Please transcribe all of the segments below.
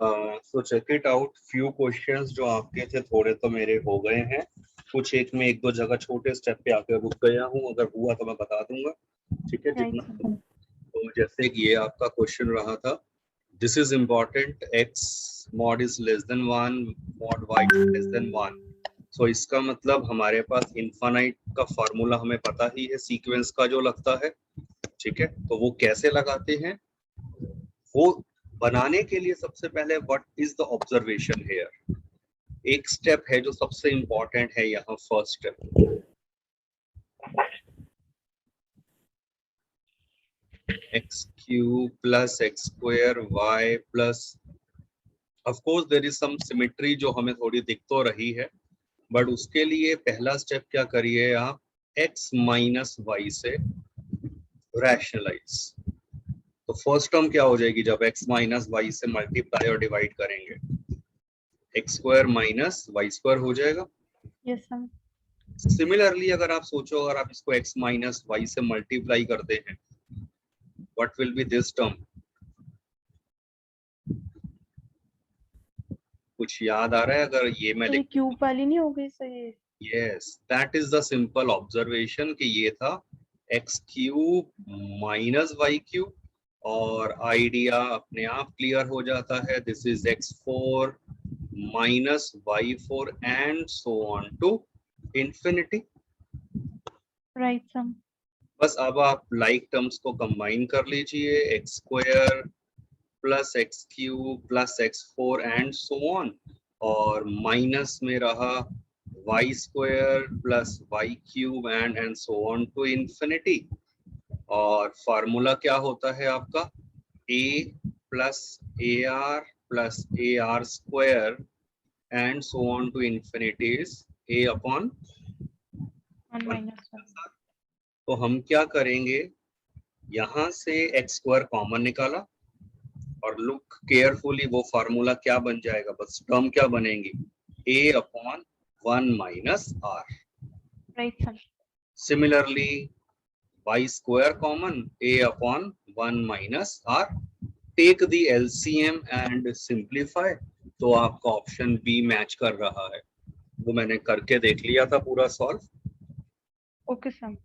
So check it out, few questions जो आपके थे थोड़े तो मेरे हो गए हैं, कुछ एक में एक दो जगह छोटे स्टेप पे आकर रुक गया हूँ, अगर हुआ तो मैं बता दूंगा। ठीक है, राइट जितना सर। तो जैसे कि ये आपका क्वेश्चन रहा था, this is important, x mod is less than 1, mod y is less than 1। So इसका मतलब हमारे पास इनफाइनाइट का फार्मूला हमें पता ही है, सीक्वेंस का जो लगता है। ठीक है, तो वो कैसे लगाते हैं, वो बनाने के लिए सबसे पहले what is the observation here, एक स्टेप है जो सबसे इंपॉर्टेंट है यहाँ, first step, x cube plus x square y plus, of course there is some symmetry जो हमें थोड़ी दिख तो रही है, बट उसके लिए पहला स्टेप क्या करिए आप, x माइनस वाई से रैशनलाइज। तो फर्स्ट टर्म क्या हो जाएगी, जब x माइनस वाई से मल्टीप्लाई और डिवाइड करेंगे, x square minus y square हो जाएगा। Yes sir. सिमिलरली अगर आप सोचो, अगर आप इसको x माइनस वाई से मल्टीप्लाई करते हैं, what will be this term, कुछ याद आ रहा है, अगर ये मैं ये लिख, क्यूब वाली नहीं हो गई सर ये? Yes that is the simple observation कि ये था x cube minus y cube, और आइडिया अपने आप क्लियर हो जाता है, this is x four minus y four and so on to infinity. Right sir. बस अब आप लाइक टर्म्स को कंबाइन कर लीजिए, x square plus x cube plus x four and so on, और माइनस में रहा y square plus y cube and so on to infinity. और फार्मूला क्या होता है आपका, a plus a r plus a r square and so on to infinity is a upon 1 one. Minus 1। तो हम क्या करेंगे, यहां से एक्स स्क्वायर कॉमन निकाला, और लुक केयरफुली वो फार्मूला क्या बन जाएगा, बस टर्म क्या बनेंगी, a upon 1 minus r. Right sir. Similarly y square common, a upon 1 minus r, take the LCM and simplify, तो आपका ऑप्शन बी मैच कर रहा है, वो मैंने करके देख लिया था पूरा solve. Okay sir.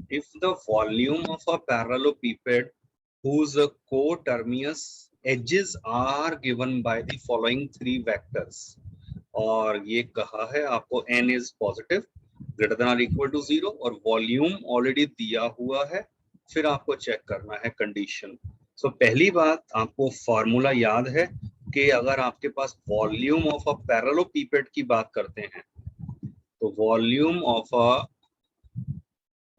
If the volume of a parallelepiped whose coterminous edges are given by the following three vectors, और ये कहा है आपको n is positive greater than or equal to 0, और वॉल्यूम ऑलरेडी दिया हुआ है, फिर आपको चेक करना है कंडीशन। सो पहली बात, आपको फॉर्मूला याद है कि अगर आपके पास वॉल्यूम ऑफ अ पैरेललोपीपेड की बात करते हैं, तो volume of a,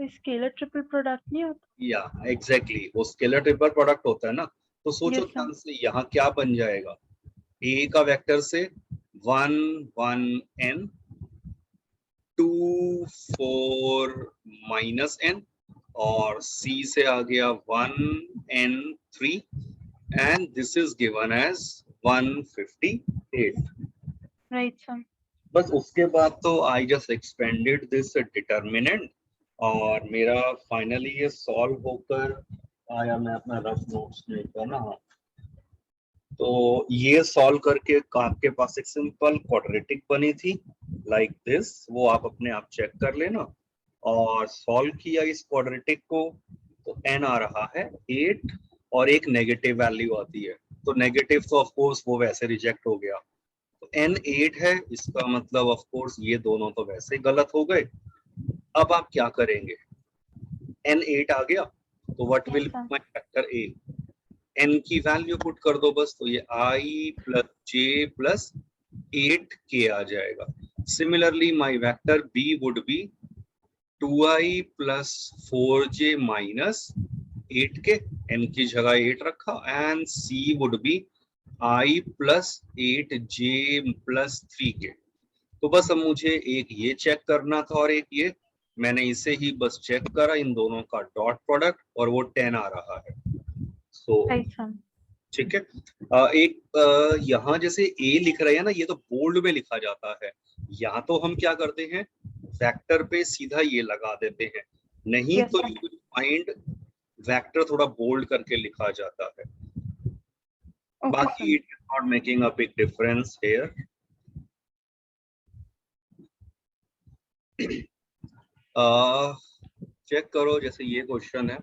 scalar triple product नहीं होता? या एग्जैक्टली वो स्केलर ट्रिपल प्रोडक्ट होता है ना, तो सोचो यस सर। ध्यान से यहाँ क्या बन जाएगा, ए का वेक्टर से 1 1 n, 2 4 माइनस n, और सी से आ गया 1 n 3, and this is given as 158। Right sir. बस उसके बाद तो I just expanded this determinant, और मेरा फाइनली ये सॉल्व होकर आया, मैं अपना रफ नोट्स लेकर ना, तो ये सॉल्व करके आपके पास एक सिंपल क्वाड्रेटिक बनी थी लाइक दिस, वो आप अपने आप चेक कर लेना, और सॉल्व किया इस क्वाड्रेटिक को, तो n आ रहा है 8, और एक नेगेटिव वैल्यू आती है, तो नेगेटिव तो ऑफ कोर्स वो वैसे रिजेक्ट हो गया, तो n 8 है, इसका मतलब ऑफ कोर्स ये दोनों तो वैसे ही गलत हो गए। अब आप क्या करेंगे, n 8 आ गया, तो what yes will sir. My factor a, n की वैल्यू पुट कर दो बस, तो ये i plus j plus 8k आ जाएगा। Similarly my vector b would be 2i plus 4j minus 8k, n की जगह 8 रखा, and c would be i plus 8j plus 3k। तो बस अब मुझे एक ये चेक करना था, और एक ये, मैंने इसे ही बस चेक करा, इन दोनों का डॉट प्रोडक्ट, और वो 10 आ रहा है। सो राइट सर। ठीक है, यहाँ जैसे ए लिख रहे हैं ना, ये तो बोल्ड में लिखा जाता है, यहाँ तो हम क्या करते हैं, वेक्टर पे सीधा ये लगा देते हैं, नहीं यस तो sir. You will find vector थोड़ा बोल्ड करके लिखा जाता है. Okay, बाकी sir. it is not making a big difference here. Check करो, जैसे ये क्वेश्चन है,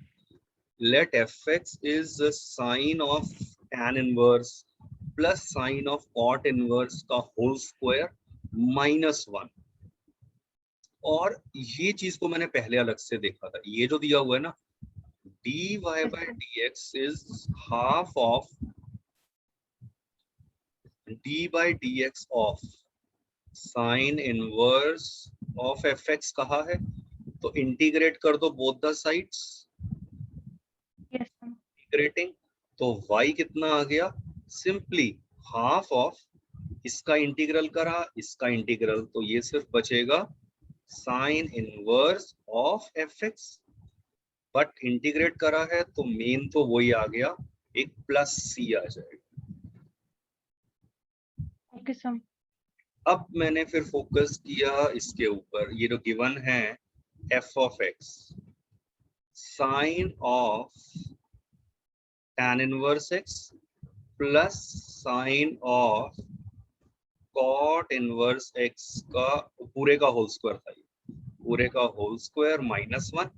let fx is the sine of tan inverse plus sine of cot inverse का whole square -1. और ये चीज को मैंने पहले अलग से देखा था. ये जो दिया हुआ है ना, dy by Yes, sir. dx is half of d by dx of sine inverse of fx कहा है, तो इंटीग्रेट कर दो both the sides. Yes, sir. Integrating तो y कितना आ गया, सिंपली हाफ ऑफ इसका इंटीग्रल करा, इसका इंटीग्रल, तो ये सिर्फ बचेगा sign inverse of fx. But integrate करा है तो मेन तो वही आ गया, एक प्लस c आ जाएगा. Okay, sir. अब मैंने फिर फोकस किया इसके ऊपर, ये जो गिवन है f of x sine of tan inverse x plus sine of cot inverse x का पूरे का होल स्क्वायर था, पूरे का होल स्क्वायर -1.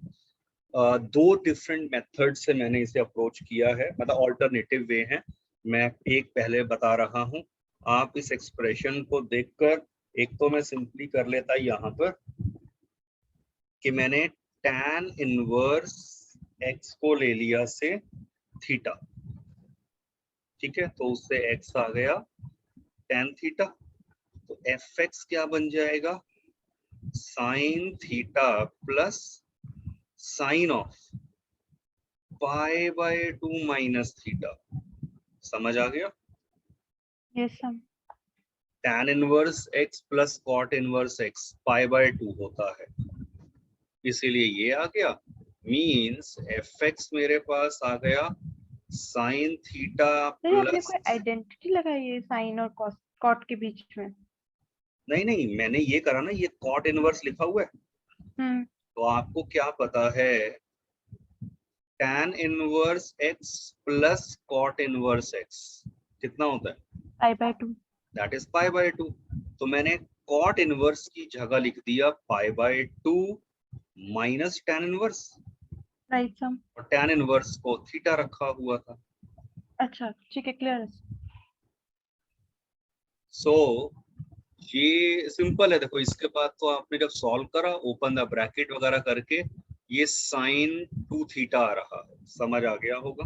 दो डिफरेंट मेथड से मैंने इसे अप्रोच किया है, मतलब ऑल्टरनेटिव वे है. मैं एक पहले बता रहा हूं, आप इस एक्सप्रेशन को देखकर, एक तो मैं सिंपली कर लेता यहाँ पर कि मैंने tan इनवर्स x को ले लिया से थीटा, ठीक है, तो उससे x आ गया tan थीटा. तो fx क्या बन जाएगा, sine theta plus sine of pi by 2 minus theta. समझ आ गया. Yes, sir. tan inverse x plus cot inverse x pi by 2 होता है, इसीलिए ये आ गया. मींस fx मेरे पास आ गया साइन थीटा सर आपने प्लस, कोई आइडेंटिटी लगाई है साइन और कॉट के बीच में? नहीं मैंने ये करा ना, ये कॉट इनवर्स लिखा हुआ है, तो आपको क्या पता है tan inverse x plus cot inverse x कितना होता है, π/2. That is pi by 2. तो मैंने कॉट इनवर्स की जगह लिख दिया pi by 2 minus tan inverse, right sir. और tan इनवर्स को थीटा रखा हुआ था. अच्छा ठीक है, क्लियर है. सो ये सिंपल है. देखो इसके बाद तो आपने जब सॉल्व करा, ओपन द ब्रैकेट वगैरह करके, ये साइन 2 थीटा आ रहा है, समझ आ गया होगा.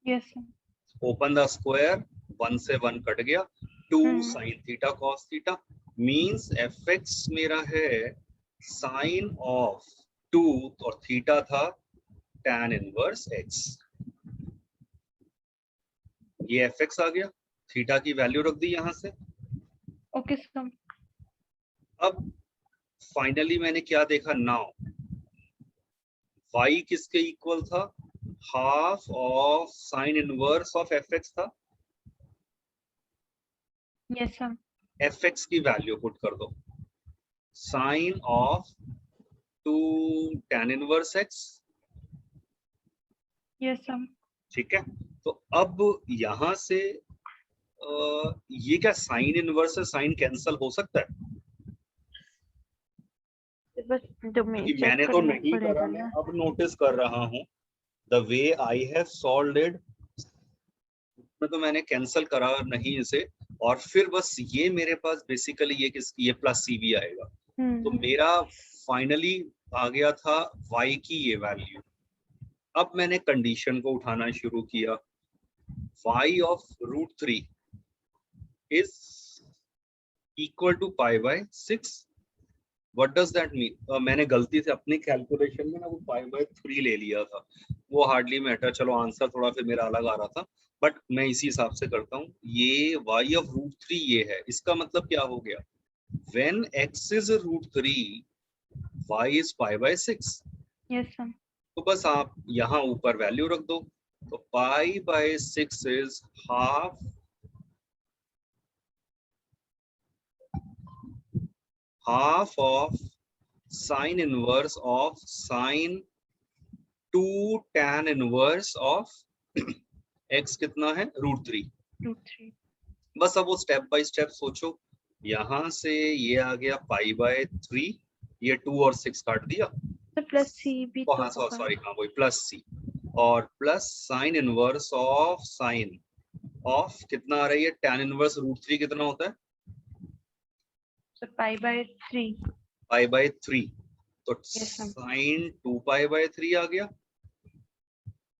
Yes sir. Open the square, 1 से 1 कट गया, 2 sine theta cos theta, means fx मेरा है साइन ऑफ 2 और थीटा था tan इनवर्स x. ये fx आ गया, थीटा की वैल्यू रख दी यहां से. Okay sir. अब फाइनली मैंने क्या देखा, नाउ y किसके इक्वल था, half of sine inverse of fx था. Yes sir. fx की वैल्यू पुट कर दो, sine of 2 tan inverse x. Yes sir. ठीक है, तो अब यहां से ये क्या साइन इनवर्स से साइन कैंसल हो सकता है, बस क्योंकि मैंने तो नहीं करा, मैं अब नोटिस कर रहा हूं the way I have solved it, में तो मैंने कैंसल करा नहीं इसे, और फिर बस ये मेरे पास बेसिकली ये प्लस सी भी आएगा. तो मेरा फाइनली आ गया था y की ये वैल्यू. अब मैंने कंडीशन को उठाना शुरू किया, y of √3 is equal to pi by 6. What does that mean, मैंने गलती से अपनी कैलकुलेशन में ना वो पाई बाय 3 ले लिया था, वो हार्डली मैटर, चलो आंसर थोड़ा फिर मेरा अलग आ रहा था, बट मैं इसी हिसाब से करता हूँ. ये y ऑफ √3 ये है, इसका मतलब क्या हो गया, when x is √3 y is pi by 6. Yes sir. तो बस आप यहाँ ऊपर वैल्यू रख दो, तो पाई by 6 is half of sine inverse of sign 2 tan inverse of x कितना है √3। √3। बस अब वो स्टेप बाय स्टेप सोचो। यहाँ से ये आ गया π/3, ये 2 और 6 काट दिया तो प्लस सी भी तो हाँ होगा। सॉरी हाँ वही प्लस सी, और plus sign inverse of sine of कितना आ रही है tan इनवर्स √3 कितना होता है तो π/3। π/3, तो Yes, ma'am. साइन 2π/3 आ गया।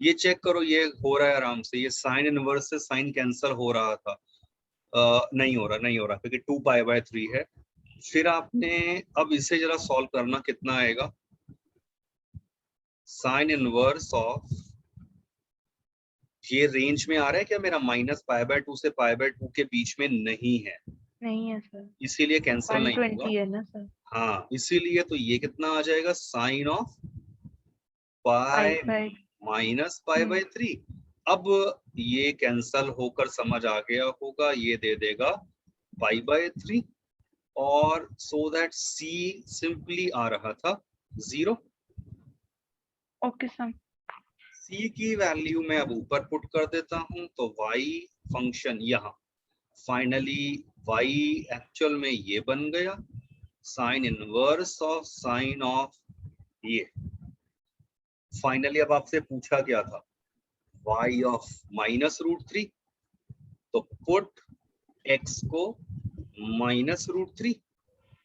ये चेक करो ये हो रहा है आराम से, ये साइन इनवर्स से साइन कैंसल हो रहा था, नहीं हो रहा क्योंकि 2π/3 है। फिर आपने अब इसे जरा सॉल्व करना, कितना आएगा साइन इनवर्स ऑफ, ये रेंज में आ रहा है क्या मेरा, -π/2 से π/2 के बीच में नहीं है, नहीं है सर, इसीलिए कैंसिल नहीं 120 होगा। है ना सर। हाँ इसीलिए तो ये कितना आ जाएगा साइन ऑफ पाई -π/3। अब ये कैंसल होकर समझ आ गया होगा, ये दे देगा π/3, और सो दैट c सिंपली आ रहा था 0। Okay sir. c की वैल्यू मैं अब ऊपर पुट कर देता हूं, तो y फंक्शन यहाँ फाइनली y एक्चुअल में ये बन गया sign inverse of sine of ये। फाइनली अब आपसे पूछा क्या था y ऑफ -√3, तो पुट x को -√3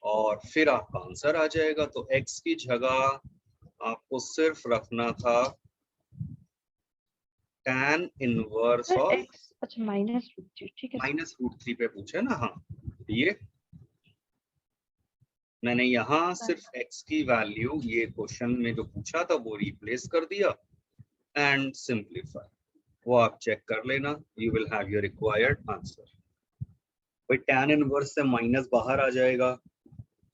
और फिर आपका आंसर आ जाएगा। तो x की जगह आपको सिर्फ रखना था tan inverse sir of x, अच्छा -√3, ठीक है सर। -√3 पे पूछे ना, हाँ ये मैंने यहाँ सिर्फ x की वैल्यू ये क्वेश्चन में जो पूछा था वो रिप्लेस कर दिया एंड सिंप्लीफाई, वो आप चेक कर लेना, you will have your required answer. भाई tan इनवर्स से माइनस बाहर आ जाएगा,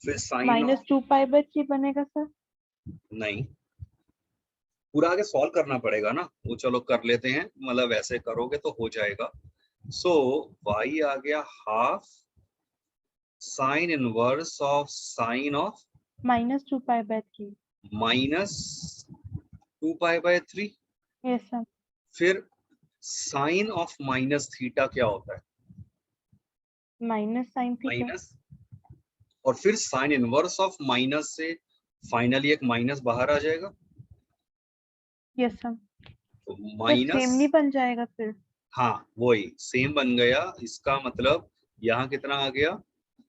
फिर साइन -2π/3 बनेगा सर। नहीं, पूरा आगे सॉल्व करना पड़ेगा ना, वो चलो कर लेते हैं, मतलब ऐसे करोगे तो हो जाएगा। सो y आ गया half sine inverse of sine of -2π/3। -2π/3, yes sir. फिर साइन ऑफ माइनस थीटा क्या होता है माइनस साइन थीटा। माइनस, और फिर साइन इनवर्स ऑफ माइनस से फाइनली एक माइनस बाहर आ जाएगा, यस सर। तो सर माइनस, सेम नहीं बन जाएगा फिर। हाँ वही सेम बन गया। इसका मतलब यहाँ कितना आ गया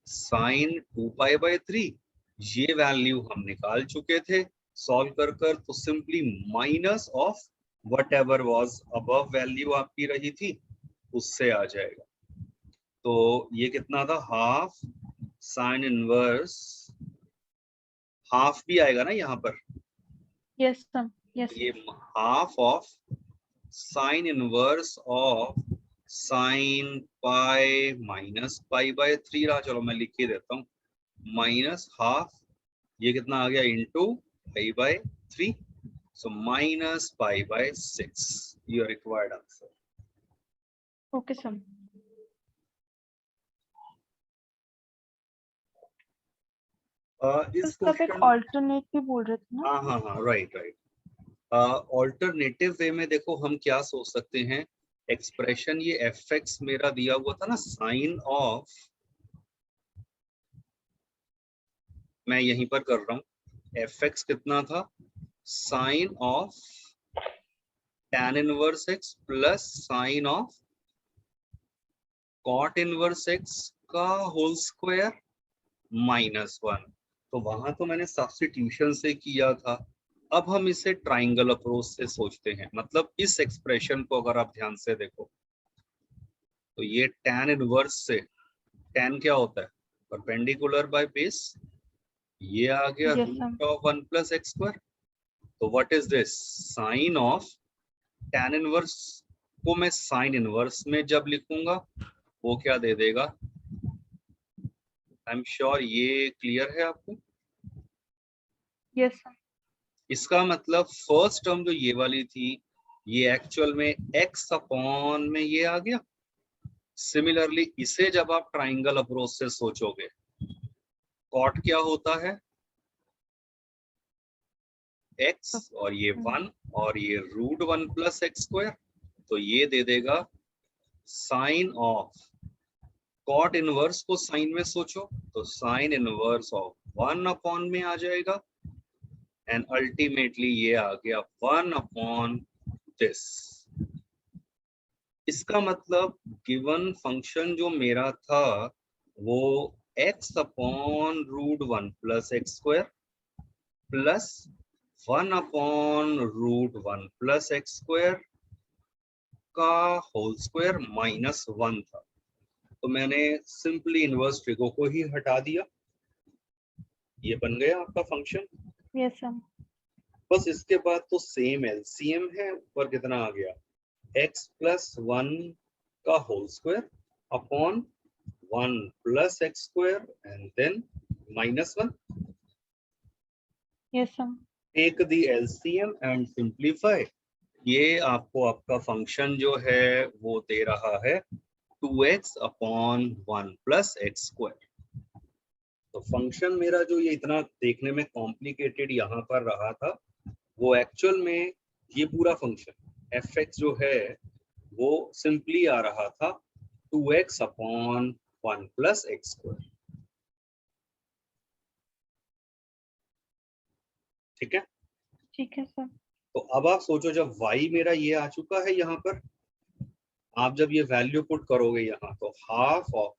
साइन 2π/3, ये वैल्यू हम निकाल चुके थे सॉल्व कर कर, तो simply minus of what ever was above value आपकी रही थी उससे आ जाएगा। तो ये कितना था हाफ साइन इनवर्स, हाफ भी आएगा ना यहाँ पर, यस सर। यस ये half of sine inverse of sine pi -π/3 रहा, चलो मैं लिख ही देता हूँ माइनस हाफ, ये कितना आ गया into π/3, so -π/6 your required answer. Okay sir. इस सब एक क्वेश्चन, ऑल्टरनेट भी बोल रहे थे ना। हाँ राइट, ऑल्टरनेटिव वे में देखो हम क्या सोच सकते हैं, एक्सप्रेशन ये fx मेरा दिया हुआ था ना साइन ऑफ, मैं यहीं पर कर रहा हूँ fx कितना था sine of tan inverse x plus sine of cot inverse x का होल स्क्वायर -1, तो वहां तो मैंने सब्स्टिट्यूशन से किया था। अब हम इसे ट्राइंगल अप्रोच से सोचते हैं, मतलब इस एक्सप्रेशन को अगर आप ध्यान से देखो तो ये tan इनवर्स से, tan क्या होता है परपेंडिकुलर बाय बेस, ये आ गया यस सर। √1 + x², तो what is this sine of tan inverse को मैं साइन इनवर्स में जब लिखूंगा वो क्या दे देगा, आई एम श्योर ये क्लियर है आपको। Yes sir. इसका मतलब फर्स्ट टर्म जो ये वाली थी ये एक्चुअल में x अपॉन में ये आ गया। सिमिलरली इसे जब आप ट्राइंगल अप्रोच से सोचोगे कॉट क्या होता है x और ये 1 और ये √1 प्लस एक्स स्क्वायर, तो ये दे देगा साइन ऑफ कॉट इनवर्स को साइन में सोचो तो साइन इनवर्स ऑफ 1 अपॉन में आ जाएगा एंड अल्टीमेटली ये आ गया 1 अपॉन दिस। इसका मतलब गिवन फंक्शन जो मेरा था वो x upon √1 plus x square plus 1 upon √1 plus x square का होल स्क्वायर माइनस 1 था। तो मैंने सिंपली इनवर्स ट्रिगो को ही हटा दिया, ये बन गया आपका फंक्शन। Yes sir. बस इसके बाद तो सेम एलसीएम है, ऊपर कितना आ गया x प्लस 1 का whole square upon 1 plus x square and then minus 1। Yes sir. Take the LCM and simplify. ये आपको आपका फंक्शन जो है वो दे रहा है 2x upon 1 plus x square. तो फंक्शन मेरा जो ये इतना देखने में कॉम्प्लिकेटेड यहाँ पर रहा था, वो एक्चुअल में ये पूरा फंक्शन fx जो है वो सिंपली आ रहा था 2x upon 1 plus x square. ठीक है, ठीक है सर। तो अब आप सोचो जब y मेरा ये आ चुका है यहाँ पर, आप जब ये वैल्यू पुट करोगे यहाँ तो half of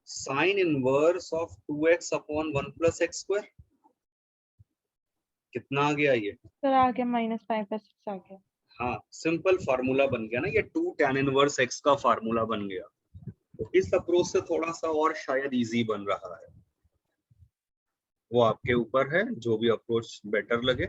sine inverse of 2x upon 1 plus x square कितना आ गया ये सर आ गया -5/6 आ गया। हाँ, सिंपल फार्मूला बन गया ना, ये 2 tan इनवर्स x का फार्मूला बन गया। तो इस अप्रोच से थोड़ा सा और शायद इजी बन रहा है, वो आपके ऊपर है, जो भी अप्रोच बेटर लगे।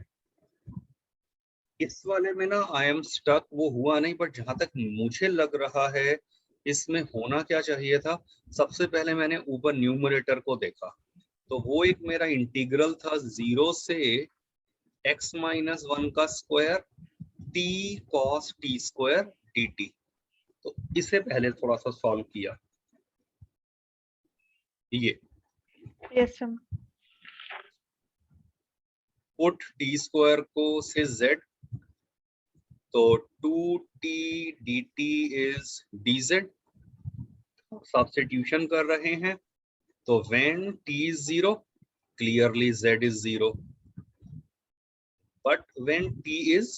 इस वाले में ना आई एम स्टक, वो हुआ नहीं, बट जहां तक मुझे लग रहा है इसमें होना क्या चाहिए था, सबसे पहले मैंने ऊपर न्यूमरेटर को देखा तो वो एक मेरा इंटीग्रल था 0 से x माइनस 1 का square t cos t square dt। तो इसे पहले थोड़ा सा सॉल्व किया, ये yes sir. Put t square को से z, तो 2t dt is dz। Substitution कर रहे हैं तो when t is 0 clearly z is 0, but when t is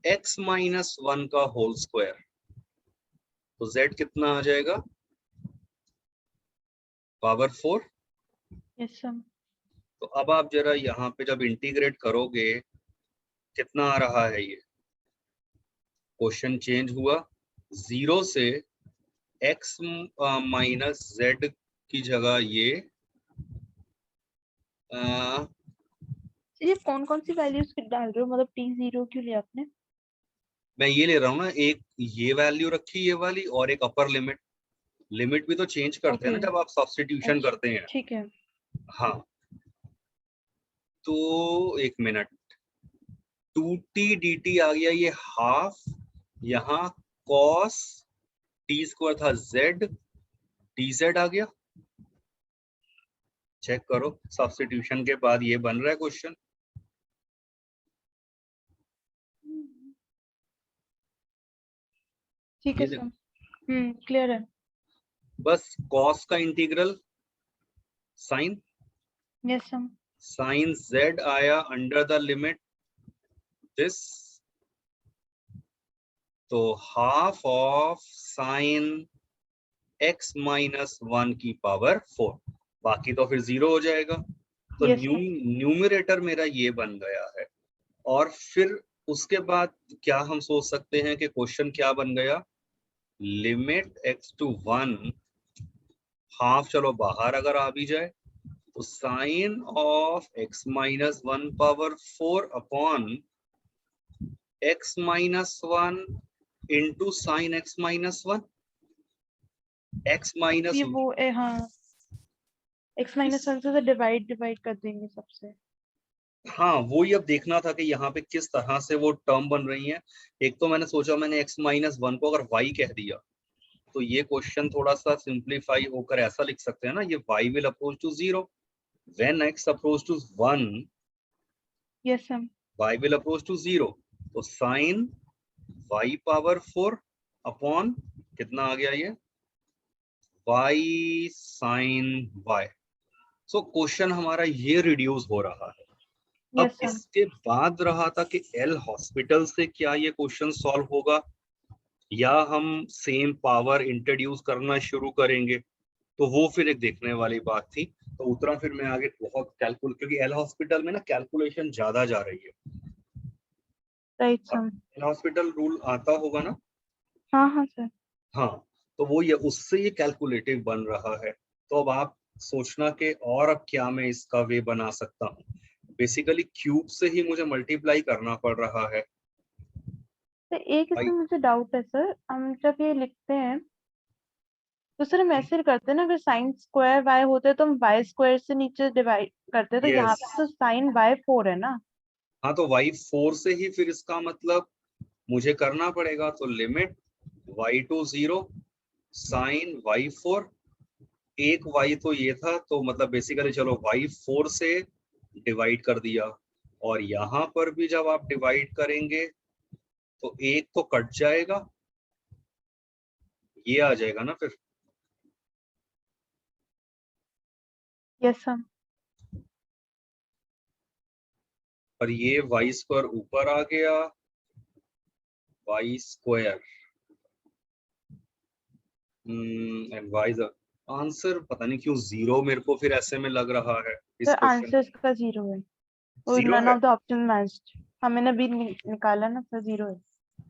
x minus 1 का होल स्क्वायर तो z कितना आ जाएगा पावर 4। Yes sir. तो अब आप जरा यहाँ पे जब इंटीग्रेट करोगे कितना आ रहा है, ये क्वेश्चन चेंज हुआ 0 से x माइनस z की जगह ये ये कौन कौन सी वैल्यूज डाल रहे हो, मतलब t0 क्यों लिया आपने? मैं ये ले रहा हूँ ना, एक ये वैल्यू रखी ये वाली और एक अपर लिमिट। लिमिट भी तो चेंज करते हैं ना जब आप सब्स्टिट्यूशन करते हैं। ठीक है। हाँ, तो एक मिनट, 2t dt आ गया ये हाफ, यहाँ cos t स्क्वायर था z, dz आ गया। चेक करो, सब्स्टिट्यूशन के बाद ये बन रहा है क्वेश्चन। ठीक है सर। क्लियर है। बस cos का integral sine, yes sir. Sine z आया अंडर द लिमिट दिस, तो half of sine x minus 1 की पावर 4, बाकी तो फिर 0 हो जाएगा। तो Yes, sir. न्यूमरेटर मेरा ये बन गया है। और फिर उसके बाद क्या हम सोच सकते हैं कि क्वेश्चन क्या बन गया, लिमिट x टू 1, हाफ चलो बाहर अगर आ भी जाए तो sine of x minus 1 power 4 upon x minus 1 into sine x minus 1, x minus ये वो है, हाँ x-1 से डिवाइड कर देंगे सबसे। हाँ, वो ही अब देखना था कि यहाँ पे किस तरह से वो टर्म बन रही है। एक तो मैंने सोचा मैंने x माइनस 1 को अगर y कह दिया तो ये क्वेश्चन थोड़ा सा सिंप्लीफाई होकर ऐसा लिख सकते हैं ना, ये y will approach to 0 when x approach to 1। Yes sir. y will approach to 0, तो साइन y पावर 4 अपॉन कितना आ गया ये y sine y। So question हमारा ये रिड्यूस हो रहा है। अब यस सर। इसके बाद रहा था कि एल हॉस्पिटल से क्या ये क्वेश्चन सॉल्व होगा या हम सेम पावर इंट्रोड्यूस करना शुरू करेंगे, तो वो फिर एक देखने वाली बात थी। तो उतना फिर मैं आगे बहुत कैलकुलेट, क्योंकि एल हॉस्पिटल में ना कैलकुलेशन ज्यादा जा रही है। Right sir. L hospital rule आता होगा ना? हाँ हाँ सर। हाँ, तो वो ये उससे ये कैलकुलेटिव बन रहा है। तो अब आप सोचना कि और अब क्या मैं इसका वे बना सकता हूँ। बेसिकली क्यूब से ही मुझे मल्टीप्लाई करना पड़ रहा है। तो एक भाई इसमें मुझे डाउट है सर, हम जब ये लिखते हैं तो सर हम ऐसे करते हैं ना, अगर साइन स्क्वायर वाई होता है तो हम वाई स्क्वायर से नीचे डिवाइड करते हैं, तो यहाँ यस, पे तो साइन वाई 4 है ना। हाँ तो y4 से ही फिर इसका मतलब मुझे करना पड़ेगा, तो limit y to 0 sign y4, एक y तो ये था, तो मतलब बेसिकली चलो y4 से डिवाइड कर दिया, और यहाँ पर भी जब आप डिवाइड करेंगे तो एक तो कट जाएगा, ये आ जाएगा ना फिर। Yes sir. पर ये वाई स्क्वायर ऊपर आ गया, y square and y answer पता नहीं क्यों जीरो मेरे को फिर ऐसे में लग रहा है इस सर क्वेश्चन आंसर में। इसका 0 है, और जीरो नन है? Of the option matched. हाँ मैंने अभी निकाला ना सर, 0 है।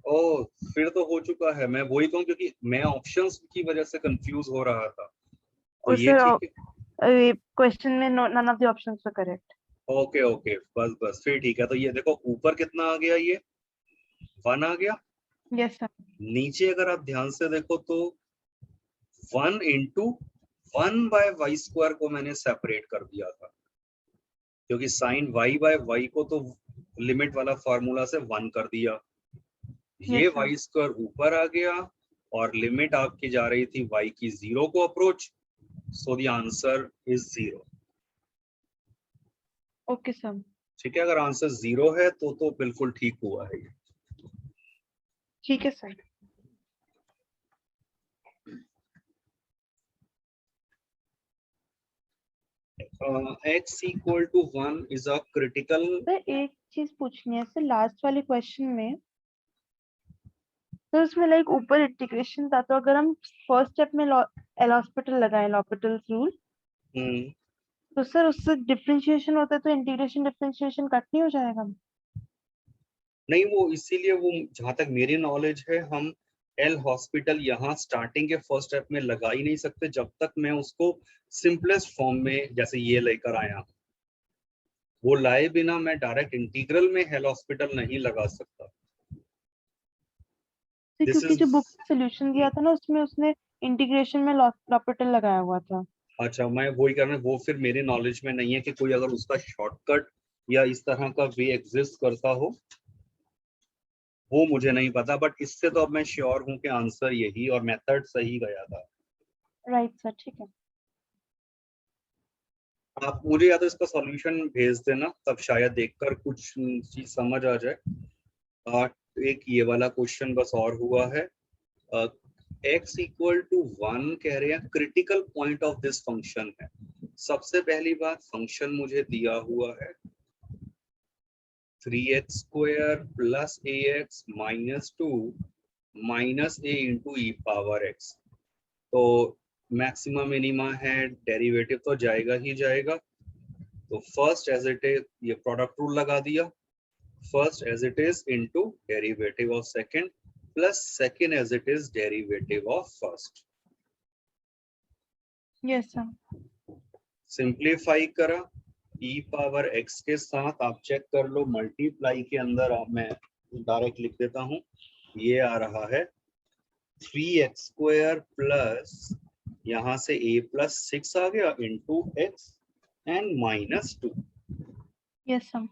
ओ, फिर तो हो चुका है। मैं वही कहूँ क्योंकि मैं ऑप्शंस की वजह से कंफ्यूज हो रहा था, तो और ये सर ठीक है। क्वेश्चन में none of the options were correct. Okay okay, बस बस फिर ठीक है। तो ये देखो ऊपर कितना आ गया, ये 1 आ गया। Yes sir. नीचे अगर आप ध्यान से देखो तो 1 इंटू 1/y स्क्वायर को मैंने सेपरेट कर दिया था, क्योंकि साइन y/y को तो लिमिट वाला फॉर्मूला से 1 कर दिया। ये यस सर। y स्क्वायर ऊपर आ गया, और लिमिट आपकी जा रही थी y की 0 को approach, so the answer is 0। Okay sir. ठीक है, अगर आंसर 0 है तो बिल्कुल ठीक हुआ है ये। ठीक है sir. x equal to 1 is a critical. Sir एक चीज पूछनी है सर, लास्ट वाले क्वेश्चन में तो उसमें लाइक ऊपर इंटीग्रेशन था, तो अगर हम फर्स्ट स्टेप में एल हॉस्पिटल लगाए, l'Hopital's रूल, तो सर उससे डिफरेंशिएशन होता है तो इंटीग्रेशन डिफरेंशिएशन कट नहीं हो जाएगा? नहीं, वो इसीलिए वो जहां तक मेरी नॉलेज है, हम एल हॉस्पिटल यहाँ स्टार्टिंग के फर्स्ट स्टेप में लगा ही नहीं सकते जब तक मैं उसको सिंपलेस्ट फॉर्म में जैसे ये लेकर आया हूं। वो लाए बिना मैं डायरेक्ट इंटीग्रल में एल हॉस्पिटल नहीं लगा सकता। सर दिस क्योंकि इज जो बुक सोल्यूशन दिया था ना उसमें उसने इंटीग्रेशन में l'Hopital लगाया हुआ था। अच्छा, मैं वही करना, वो फिर मेरे नॉलेज में नहीं है कि कोई अगर उसका शॉर्टकट या इस तरह का वे एग्जिस्ट करता हो, वो मुझे नहीं पता। बट इससे तो अब मैं श्योर हूं कि आंसर यही और मेथड सही गया था। राइट सर, ठीक है। आप मुझे या तो इसका सॉल्यूशन भेज देना, तब शायद देखकर कुछ चीज समझ आ जाए। एक ये वाला क्वेश्चन बस और हुआ है। x इक्वल टू 1 कह रहे हैं, critical point of this function है। सबसे पहली बात, फंक्शन मुझे दिया हुआ है 3x square plus ax minus 2 minus a into e power x। तो मैक्सिमम मिनिमा है, डेरिवेटिव तो जाएगा ही जाएगा। तो फर्स्ट एज इट इज ये प्रोडक्ट रूल लगा दिया, first as it is into derivative of second plus second as it is derivative of first. Yes sir. Simplify करा, ई पावर x के साथ आप चेक कर लो, मल्टीप्लाई के अंदर मैं डायरेक्ट लिख देता हूं, ये आ रहा है 3x स्क्वायर प्लस यहां से a प्लस 6 आ गया into x and minus 2। Yes sir.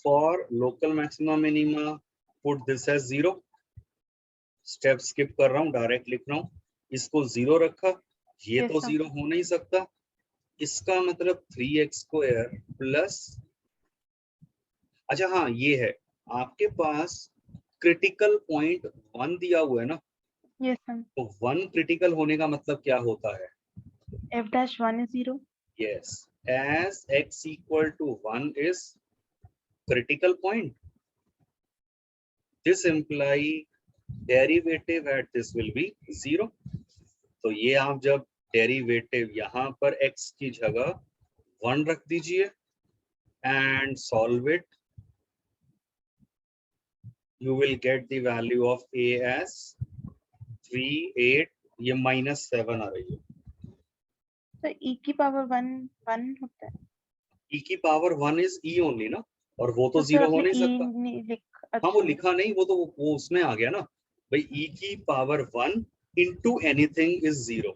For local maxima minima put this as 0। Step skip कर रहा हूँ, डायरेक्ट लिख रहा हूँ। इसको 0 रखा, ये यस तो सर। 0 हो नहीं सकता। इसका मतलब 3x स्क्वायर प्लस अच्छा हाँ, ये है आपके पास क्रिटिकल पॉइंट 1 दिया हुआ है ना, यस सर। तो 1 क्रिटिकल होने का मतलब क्या होता है? f-1 is 0. Yes, as x equal to 1 is critical point, this imply derivative at this will be 0. तो ये आप जब डेरिवेटिव यहाँ पर x की जगह 1 रख दीजिए and solve it, you will get the value of a as 3, 8, ये -7 आ रही है। तो e की पावर 1 1 होता है। e की पावर 1 is e only ना, और वो तो तो सर 0 हो आपने नहीं e सकता। नहीं लिख, हाँ वो अच्छा लिखा नहीं, वो तो वो उसमें आ गया ना भाई, e की पावर 1 into anything is 0,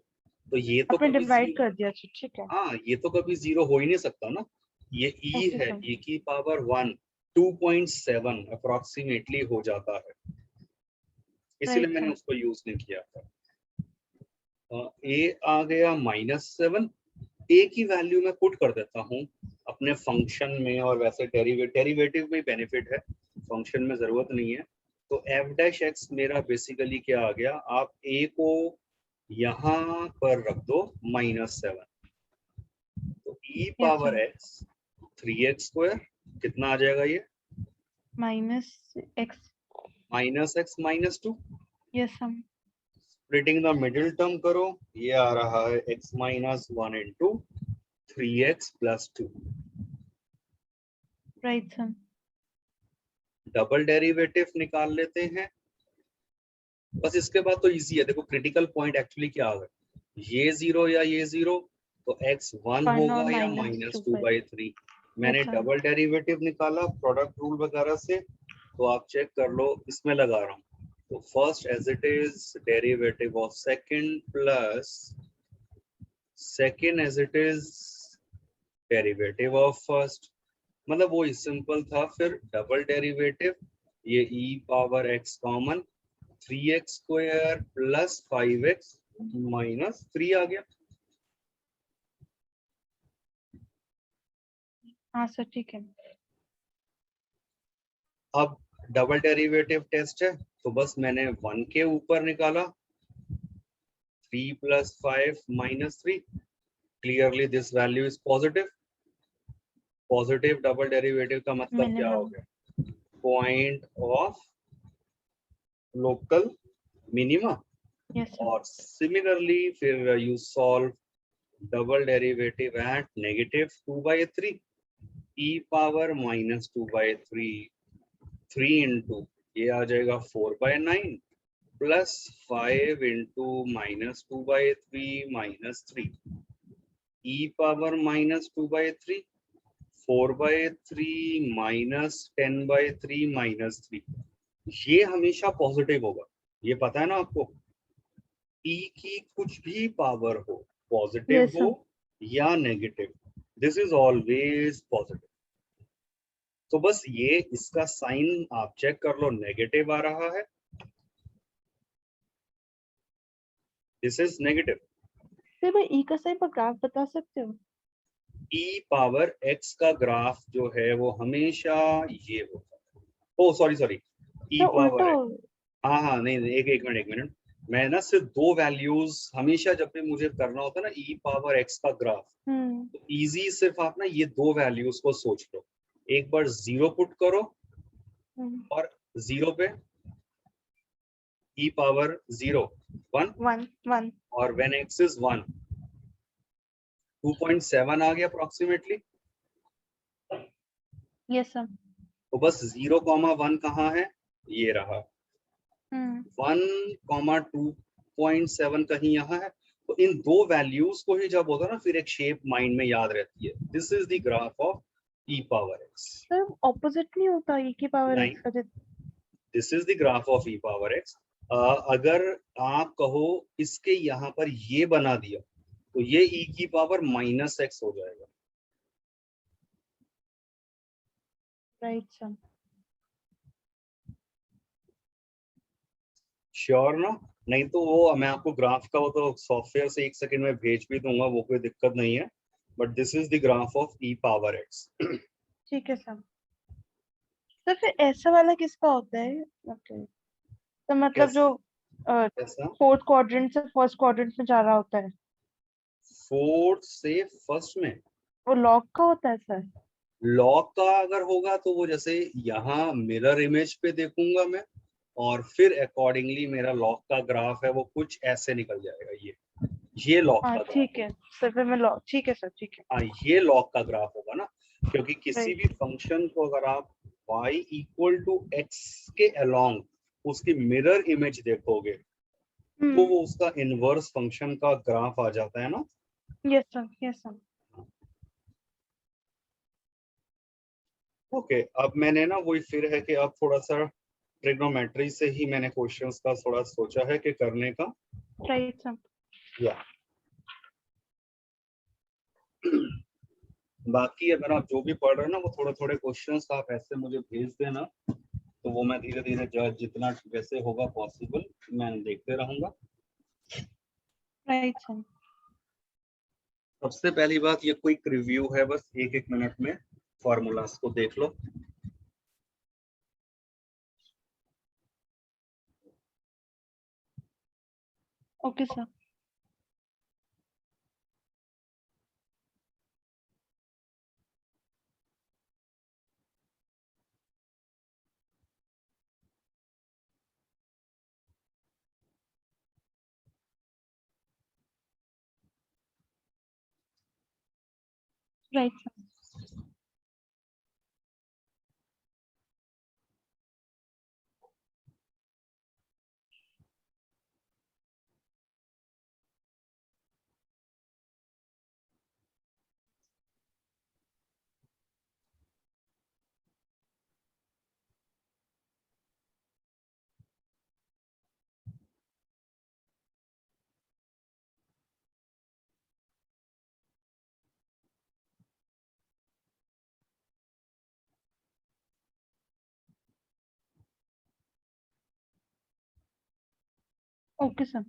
तो ये तो आपने कभी डिवाइड कर दिया, अच्छा ठीक है। हाँ ये तो कभी 0 हो ही नहीं सकता ना। ये e ओके है, सर। e की पावर 1 2.7 अप्रोक्सीमेटली हो जाता है, इसीलिए राइट मैंने सर। उसको यूज नहीं किया था। a आ गया -7, a की वैल्यू मैं पुट कर देता हूँ अपने फंक्शन में, और वैसे डेरिवेटिव में बेनिफिट है, फंक्शन में जरूरत नहीं है। तो f डैश एक्स मेरा बेसिकली क्या आ गया, आप a को यहाँ पर रख दो -7, तो e yes power sir. x 3x² कितना आ जाएगा ये, -x। -x -2, yes sir. Splitting the middle term करो, ये आ रहा है x -1 into 3x + 2। Right sir. Double derivative निकाल लेते हैं, बस इसके बाद तो इजी है। देखो क्रिटिकल पॉइंट एक्चुअली क्या होगा, ये 0 या ये 0, तो x 1 1 और होगा या -2 -2/3। मैंने यस सर। डबल डेरिवेटिव निकाला प्रोडक्ट रूल वगैरह से, तो आप चेक कर लो, इसमें लगा रहा हूँ। तो first as it is derivative of second plus second as it is derivative of first, मतलब वो सिंपल था। फिर डबल डेरिवेटिव, ये e power x common, 3x² + 5x - 3 आ गया। हाँ सर ठीक है। अब डबल डेरिवेटिव टेस्ट है, तो बस मैंने 1 के ऊपर निकाला, 3 + 5 - 3, clearly this value is positive. Positive double derivative का मतलब क्या हो मिनिमम। गया, point of local minima. Yes sir. और सिमिलरली फिर you solve double derivative eight -2/3, e power -2/3, 3 into ये आ जाएगा 4/9 प्लस 5 into -2/3 - 3, e पावर -2/3, 4/3 -10/3 - 3, ये हमेशा पॉजिटिव होगा, ये पता है ना आपको। e की कुछ भी पावर हो, पॉजिटिव यस हो सर। या negative, this is always positive. तो बस ये इसका साइन आप चेक कर लो, नेगेटिव आ रहा है, दिस इज नेगेटिव। सर मैं e का सही पर ग्राफ बता सकते हो? e पावर x का ग्राफ जो है वो हमेशा ये होता है, ओ सॉरी सॉरी, e सर उल्टा पावर, हो। हाँ हाँ नहीं नहीं, एक मिनट, मैं ना सिर्फ 2 वैल्यूज हमेशा जब भी मुझे करना होता है ना e पावर x का ग्राफ, तो इजी सिर्फ आप ना ये 2 वैल्यूज को सोच लो, एक बार 0 पुट करो और 0 पे e पावर 0 1, 1 और व्हेन x इज 1 2.7 आ गया अप्रोक्सीमेटली। Yes sir. तो बस 0,1 कहाँ है, ये रहा, 1,2.7 कहीं यहाँ है। तो इन 2 वैल्यूज को ही जब होता है ना, फिर एक शेप माइंड में याद रहती है, this is the graph of e power x। Sir opposite नहीं होता e की पावर नहीं, x का? This is the graph of e power x। अगर आप कहो इसके यहाँ पर ये बना दिया, तो ये e की पावर -x हो जाएगा। Right sir. श्योर ना, नहीं तो वो मैं आपको ग्राफ का वो तो सॉफ्टवेयर से 1 सेकंड में भेज भी दूंगा, वो कोई दिक्कत नहीं है, but this is the graph of e power x। ठीक है सर। तो फिर ऐसा वाला किसका होता है? ओके, तो मतलब जो कैसा? फोर्थ क्वाड्रेंट से फर्स्ट क्वाड्रेंट में जा रहा होता है, फोर्थ से फर्स्ट में वो लॉग का होता है सर? लॉग का अगर होगा तो वो जैसे यहाँ मिरर इमेज पे देखूंगा मैं, और फिर अकॉर्डिंगली मेरा लॉग का ग्राफ है वो कुछ ऐसे निकल जाएगा। ये लॉग हाँ का ग्राफ ठीक है सर, फिर मैं लॉग, ठीक है सर, ठीक है। हाँ, ये लॉग का ग्राफ होगा ना, क्योंकि किसी भी राइट। फंक्शन को अगर आप y इक्वल टू एक्स के अलोंग उसकी मिरर इमेज देखोगे तो वो उसका इनवर्स फंक्शन का ग्राफ आ जाता है ना। Yes sir, yes sir. Okay, अब मैंने ना वही फिर है कि अब थोड़ा सा ट्रिग्नोमेट्री से ही मैंने क्वेश्चंस का थोड़ा सोचा है कि करने का। Right sir. या बाकी अगर आप जो भी पढ़ रहे हैं ना वो थोड़े थोड़े क्वेश्चंस आप ऐसे मुझे भेज देना, तो वो मैं धीरे धीरे जितना जैसे होगा पॉसिबल मैं देखते रहूंगा। Right sir. सबसे पहली बात ये क्विक रिव्यू है, बस एक एक मिनट में फॉर्मूलास को देख लो। Okay sir. Right sir. Okay sir.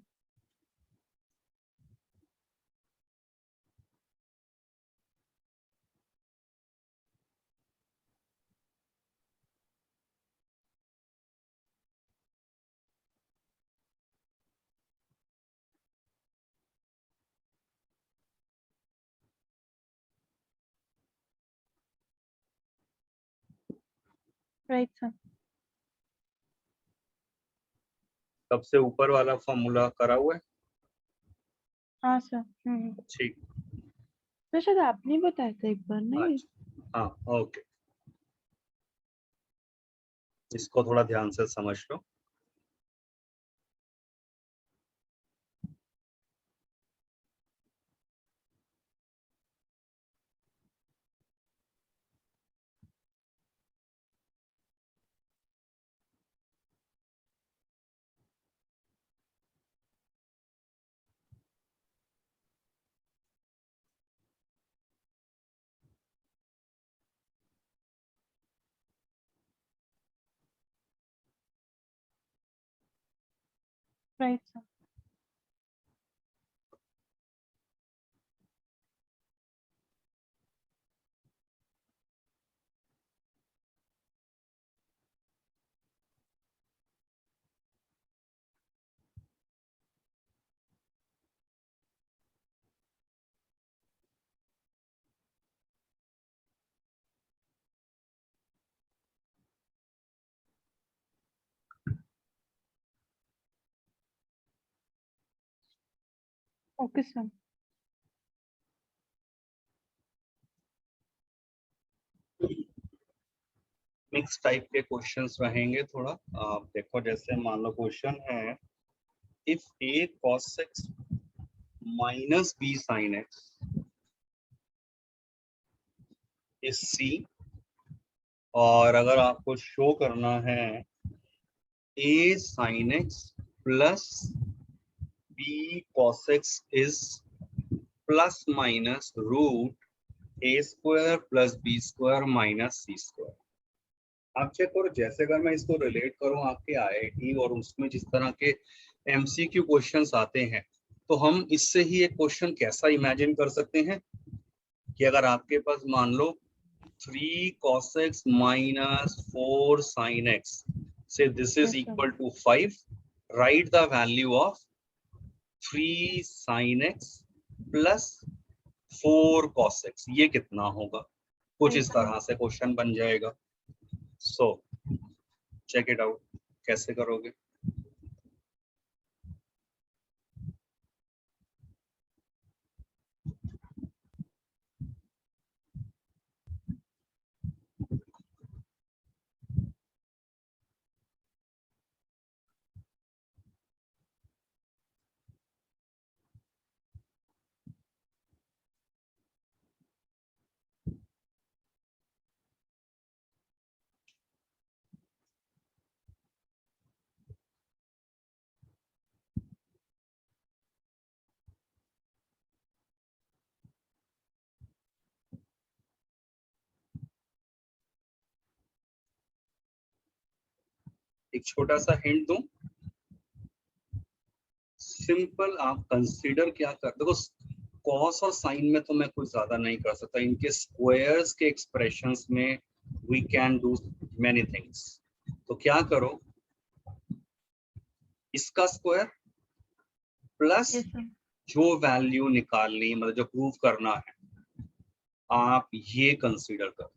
Right sir. सबसे ऊपर वाला फॉर्मूला करा हुआ है। हाँ सर। ठीक। तो शायद आपने बताया था एक बार, नहीं? अच्छा हाँ ओके, इसको थोड़ा ध्यान से समझ लो। Right sir. Okay sir. Mix type के क्वेश्चंस रहेंगे थोड़ा। आप देखो जैसे मान लो क्वेश्चन है, if a cos x minus b sin x is c, और अगर आपको शो करना है a sin x plus b cos x is plus minus root a square plus b square minus c square. आप check करो, जैसे अगर मैं इसको रिलेट करूं आपके आईआईटी और उसमें जिस तरह के एमसीक्यू क्वेश्चंस आते हैं, तो हम इससे ही एक क्वेश्चन कैसा इमेजिन कर सकते हैं कि अगर आपके पास मान लो 3 cos x minus 4 sin x. Say this is Yes, sir. equal to 5. Write the value of 3 sin x plus 4 cos x. ये कितना होगा? कुछ इस तरह से क्वेश्चन बन जाएगा. So check it out. कैसे करोगे? एक छोटा सा हिंट दूं. सिंपल आप कंसीडर क्या कर, देखो कॉस और साइन में तो मैं कुछ ज्यादा नहीं कर सकता. इनके स्क्वायर्स के एक्सप्रेशंस में we can do many things. तो क्या करो, इसका स्क्वायर प्लस Yes, sir. जो वैल्यू निकालनी, मतलब जो प्रूव करना है, आप ये कंसीडर करो.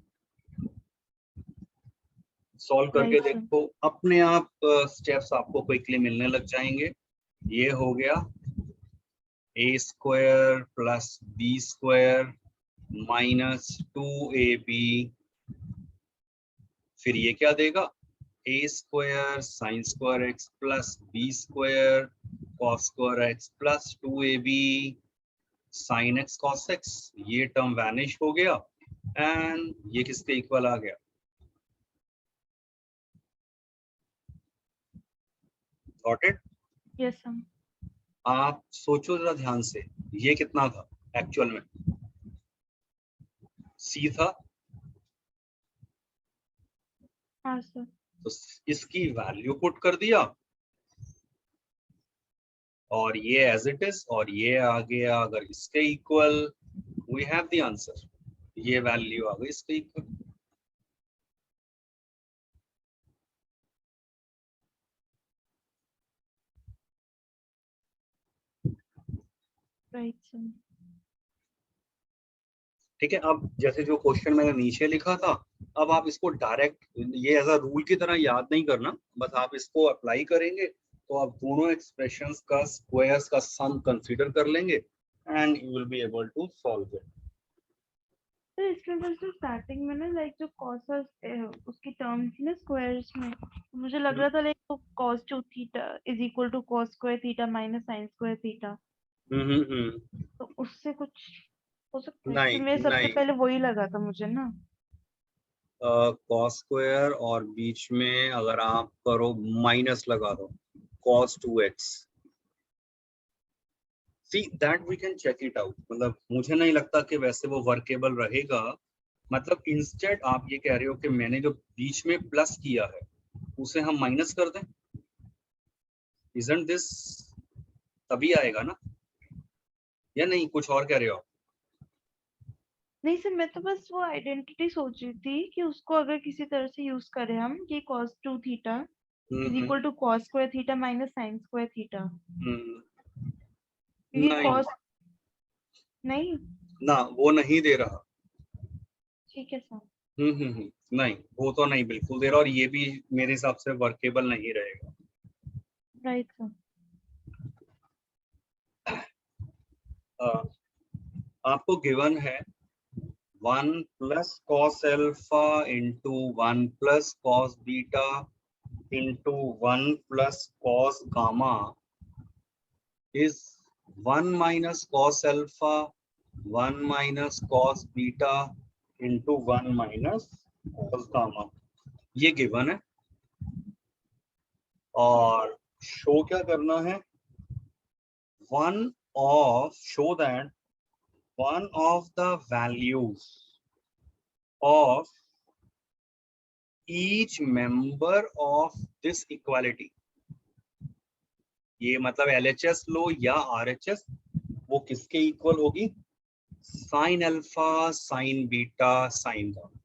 सॉल्व करके Right, sir. देखो, अपने आप स्टेप्स आपको क्विकली मिलने लग जाएंगे. ये हो गया a square plus b square minus 2ab. फिर ये क्या देगा, a square sine square x plus b square cos square x plus 2ab sine x cos x. ये टर्म वैनिश हो गया एंड ये किसके इक्वल आ गया? Got it? Yes, sir. आप सोचो जरा ध्यान से, ये कितना था एक्चुअल में? c था. हाँ, sir. तो इसकी वैल्यू पुट कर दिया और ये एज इट इज, और ये आ गया अगर इसके equal, we have the answer. ये वैल्यू आ गई इसके इक्वल. Right, sir. ठीक है. अब जैसे जो क्वेश्चन मैंने नीचे लिखा था, अब आप इसको डायरेक्ट ये एज अ रूल की तरह याद नहीं करना, बस आप इसको अप्लाई करेंगे तो आप दोनों एक्सप्रेशंस का स्क्वायर्स का सम कंसीडर कर लेंगे and you will be able to solve it. तो इसमें बस जो स्टार्टिंग में ना लाइक जो कॉस और उसकी टर्म थी ना स्क्वायर्स में, तो मुझे लग रहा था लाइक तो cos 2 theta is equal to cos square theta minus sin square theta. तो उससे कुछ हो सकता है नहीं क्योंकि मेरे सबसे नहीं, पहले वही लगा था मुझे ना. कॉस स्क्वायर और बीच में अगर आप करो माइनस लगा दो cos 2x. See that we can check it out. मतलब मुझे नहीं लगता कि वैसे वो वर्केबल रहेगा. मतलब इंस्टेड आप ये कह रहे हो कि मैंने जो बीच में प्लस किया है उसे हम माइनस कर दें. Isn't this? तभी आएगा ना, या नहीं कुछ और कह रहे हो? नहीं सर, मैं तो बस वो आइडेंटिटी सोच रही थी कि उसको अगर किसी तरह से यूज करें हम कि cos 2 theta is equal to cos square theta minus sin square theta. क्योंकि नहीं cos नहीं. ना, वो नहीं दे रहा. ठीक है सर. नहीं, वो तो नहीं बिल्कुल दे रहा, और ये भी मेरे हिसाब से वर्केबल नहीं रहेगा. Right sir. आपको गिवन है 1 plus cos alpha into 1 plus cos beta into 1 plus cos gamma is 1 minus cos alpha 1 minus cos beta into 1 minus cos gamma. ये गिवन है और शो क्या करना है, show that one of the values of each member of this equality. ये मतलब LHS लो या RHS, वो किसके इक्वल होगी? Sign alpha, sine beta, sine gamma.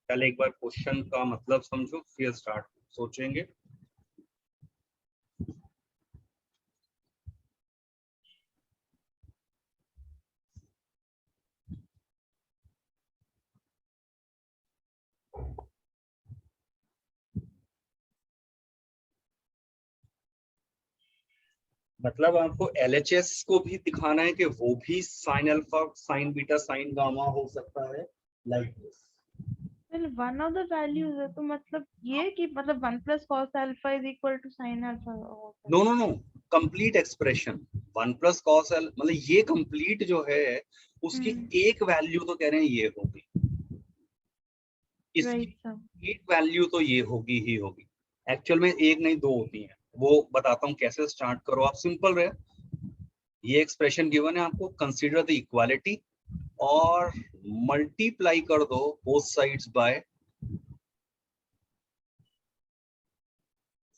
पहले एक बार क्वेश्चन का मतलब समझो, फिर स्टार्ट सोचेंगे। मतलब आपको LHS को भी दिखाना है कि वो भी sine alpha, sine beta, sine gamma हो सकता है, like this. One of the values है, तो मतलब ये कि मतलब 1 plus cos alpha is equal to sine alpha होता no no no, complete expression 1 plus cos L, मतलब ये कंप्लीट जो है उसकी है। एक वैल्यू तो कह रहे हैं ये होगी, इसकी राइट सर। एक वैल्यू तो ये होगी ही होगी। एक्चुअल में एक नहीं दो होती हैं, वो बताता हूँ कैसे स्टार्ट करो आप, सिंपल रहे। ये एक्सप्रेशन गिवन है आपको, कंसीडर द इक्वालिटी और मल्टीप्लाई कर दो both sides by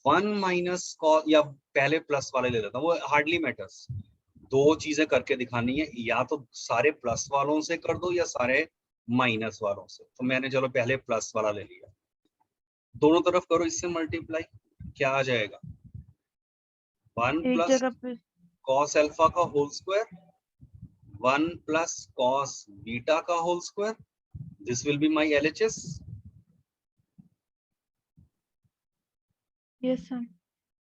1 minus cos, या पहले प्लस वाले ले लेता हूँ, वो हार्डली मैटर्स। दो चीजें करके दिखानी है, या तो सारे प्लस वालों से कर दो या सारे माइनस वालों से। तो मैंने चलो पहले प्लस वाला ले लिया, दोनों तरफ करो इससे मल्टीप्लाई, क्या आ जाएगा? 1 एक प्लस जगह पे कॉस अल्फा का whole square, 1 plus cos beta का whole square, this will be my LHS। Yes sir.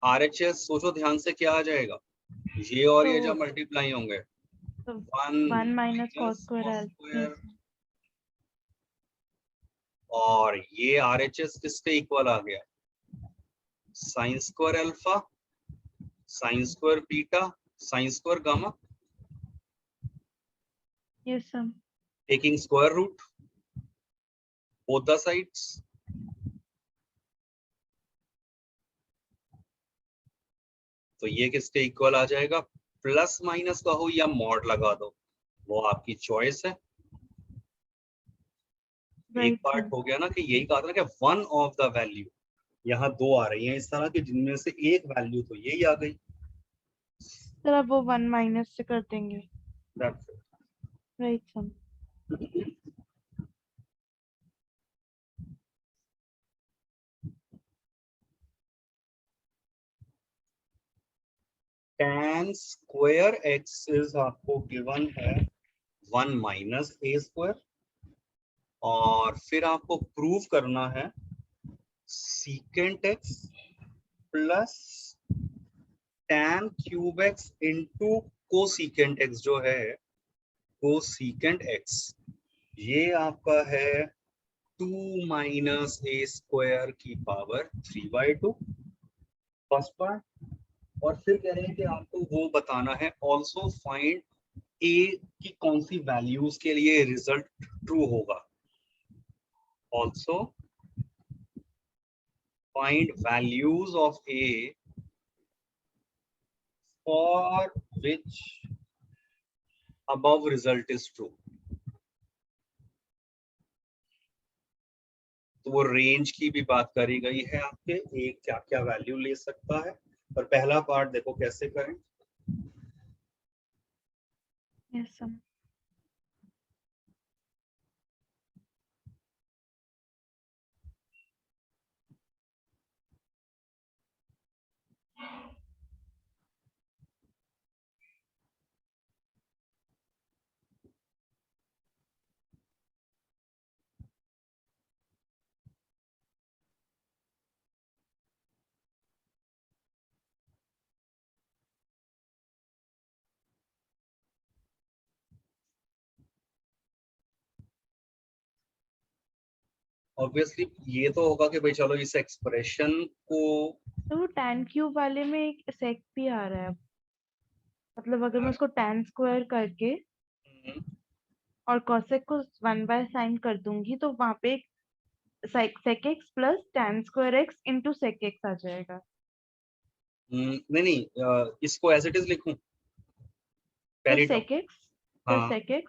RHS सोचो ध्यान से, क्या आ जाएगा? ये और तो ये जब मल्टीप्लाई होंगे, तो 1 1 minus cos minus square cos L. Square, yes. और ये RHS किसके इक्वल आ गया? Sine square alpha, sine square beta, sine square gamma, yes sir. Taking square root both the sides. तो ये किसके इक्वल आ जाएगा? प्लस माइनस कहो या मॉड लगा दो, वो आपकी चॉइस है। एक राइट पार्ट सर। हो गया ना, कि यही कहा था ना कि वन ऑफ द वैल्यू, यहाँ दो आ रही हैं इस तरह की जिनमें से एक वैल्यू तो यही आ गई। सर अब वो 1 माइनस से कर देंगे। That's it. Right sir. tan square x is आपको गिवन है 1 माइनस ए स्क्वायर, और फिर आपको प्रूव करना है secant x plus tan cube x into cosecant x जो है, कोसीकेंट एक्स, ये आपका है 2 माइनस ए स्क्वायर की पावर 3/2, फर्स्ट पार्ट। और फिर कह रहे हैं कि आपको वो बताना है, ऑल्सो फाइंड ए की कौन सी वैल्यूज के लिए रिजल्ट ट्रू होगा, also find values of A for which above result is true। तो वो रेंज की भी बात करी गई है आपके, एक क्या क्या वैल्यू ले सकता है। पर पहला पार्ट देखो कैसे करें। Yes sir. ऑब्वियसली ये तो होगा कि भाई चलो इस एक्सप्रेशन को, तो वो tan क्यूब वाले में एक सेक भी आ रहा है, मतलब अगर मैं उसको tan स्क्वायर करके और cosec को 1 बाय साइन कर दूंगी तो वहां पे एक sec x plus tan square x into sec x आ जाएगा। नहीं नहीं, इसको एज इट इज लिखूं तो पहली टर्म। sec x, तो हाँ, sec x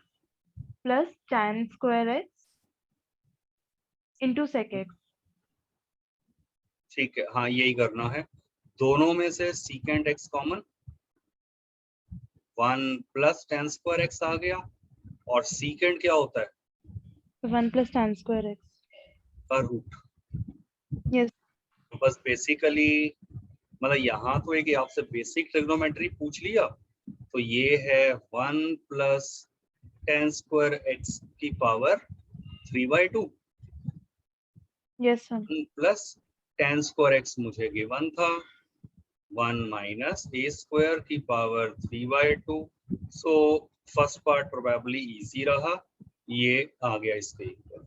plus tan square x into sec x। ठीक है, हाँ यही करना है। दोनों में से secant x common, 1 plus tan square x आ गया, और सीकेंट क्या होता है? 1 + tan square x। का रूट। यस। तो बस बेसिकली मतलब यहाँ तो एक आपसे बेसिक ट्रिग्नोमेट्री पूछ लिया, तो ये है 1 प्लस टेन स्क्वायर एक्स की power 3/2 yes sir. Plus tan square x मुझे गिवन था, 1 माइनस ए स्क्वायर की power 3/2। So first part probably easy रहा, ये आ गया इसके इक्वल।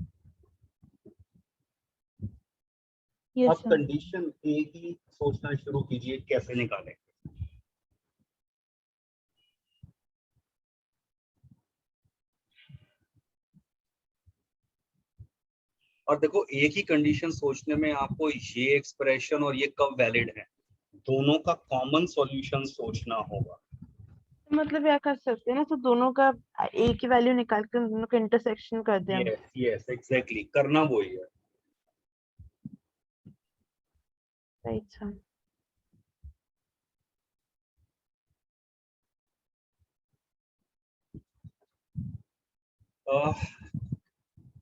यस अब सर। कंडीशन ए की सोचना शुरू कीजिए, कैसे निकालें। और देखो एक ही कंडीशन सोचने में आपको ये एक्सप्रेशन और ये कब वैलिड है, दोनों का कॉमन सॉल्यूशन सोचना होगा। तो मतलब क्या कर सकते हैं ना, तो दोनों का एक ही वैल्यू निकाल कर दोनों का इंटरसेक्शन कर दें हम। यस यस एग्जैक्टली, करना वही है। Right sir.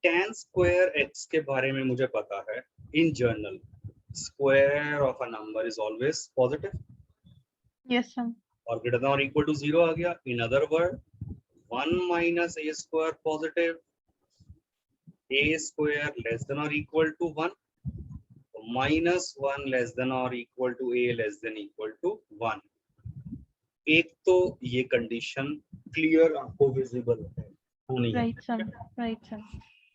tan square x के बारे में मुझे पता है, in general square of a number is always positive yes sir. और ग्रेटर देन और इक्वल टू 0 आ गया। In other word 1 minus a square positive, a square less than और equal to 1, minus 1 less than और equal to a less than equal to 1। एक तो ये condition clear आपको विजिबल है होनी है। Right sir. Right sir.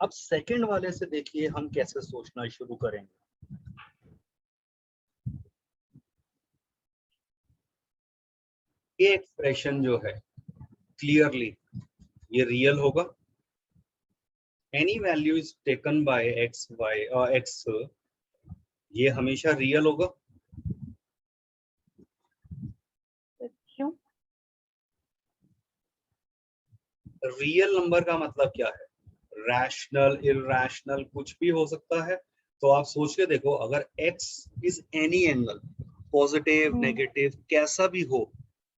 अब सेकंड वाले से देखिए हम कैसे सोचना शुरू करेंगे। ये एक्सप्रेशन जो है क्लियरली ये रियल होगा। Any value is taken by x by x, ये हमेशा रियल होगा। क्यों? रियल नंबर का मतलब क्या है? रैशनल, इरैशनल कुछ भी हो सकता है। तो आप सोच के देखो, अगर x is any angle, positive negative कैसा भी हो,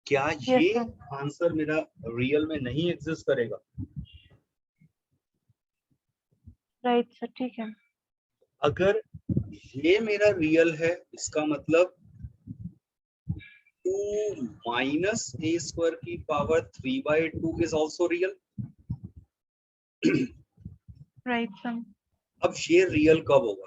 क्या यस ये सर। आंसर मेरा रियल में नहीं एग्जिस्ट करेगा? Right sir. ठीक है। अगर ये मेरा रियल है, इसका मतलब 2 माइनस ए स्क्वायर की power 3/2 is also real. Right sir. अब ये रियल कब होगा?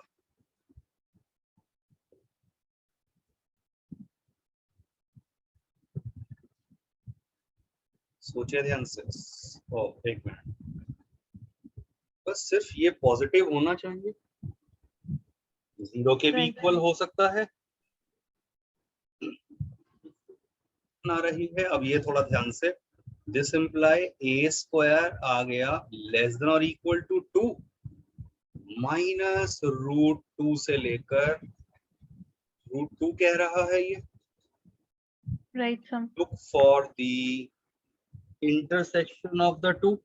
सोचे ध्यान से। ओ एक मिनट, बस सिर्फ ये पॉजिटिव होना चाहिए, 0 के भी राइट। इक्वल हो सकता है। आ रही है अब ये थोड़ा ध्यान से, दिस इम्प्लाई ए स्क्वायर आ गया लेस देन और इक्वल टू 2 माइनस √2 से लेकर √2 कह रहा है ये। Right sir. Look for the intersection of the two.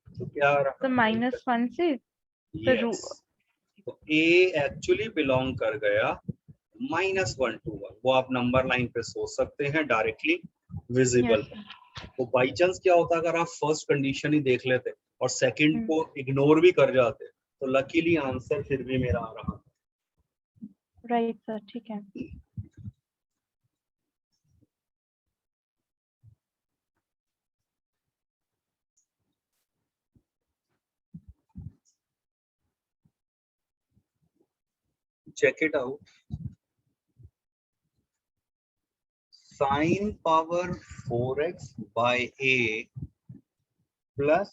तो क्या आ रहा तो है? -1 से तो यस, तो ए एक्चुअली बिलोंग कर गया -1 to 1। वो आप नंबर लाइन पे सोच सकते हैं, डायरेक्टली विजिबल यस। है। तो बाई चांस क्या होता अगर आप फर्स्ट कंडीशन ही देख लेते और सेकंड को हम्म। इग्नोर भी कर जाते, तो लकीली आंसर फिर भी मेरा आ रहा। Right sir. ठीक है। Check it out. Sine power 4x by a plus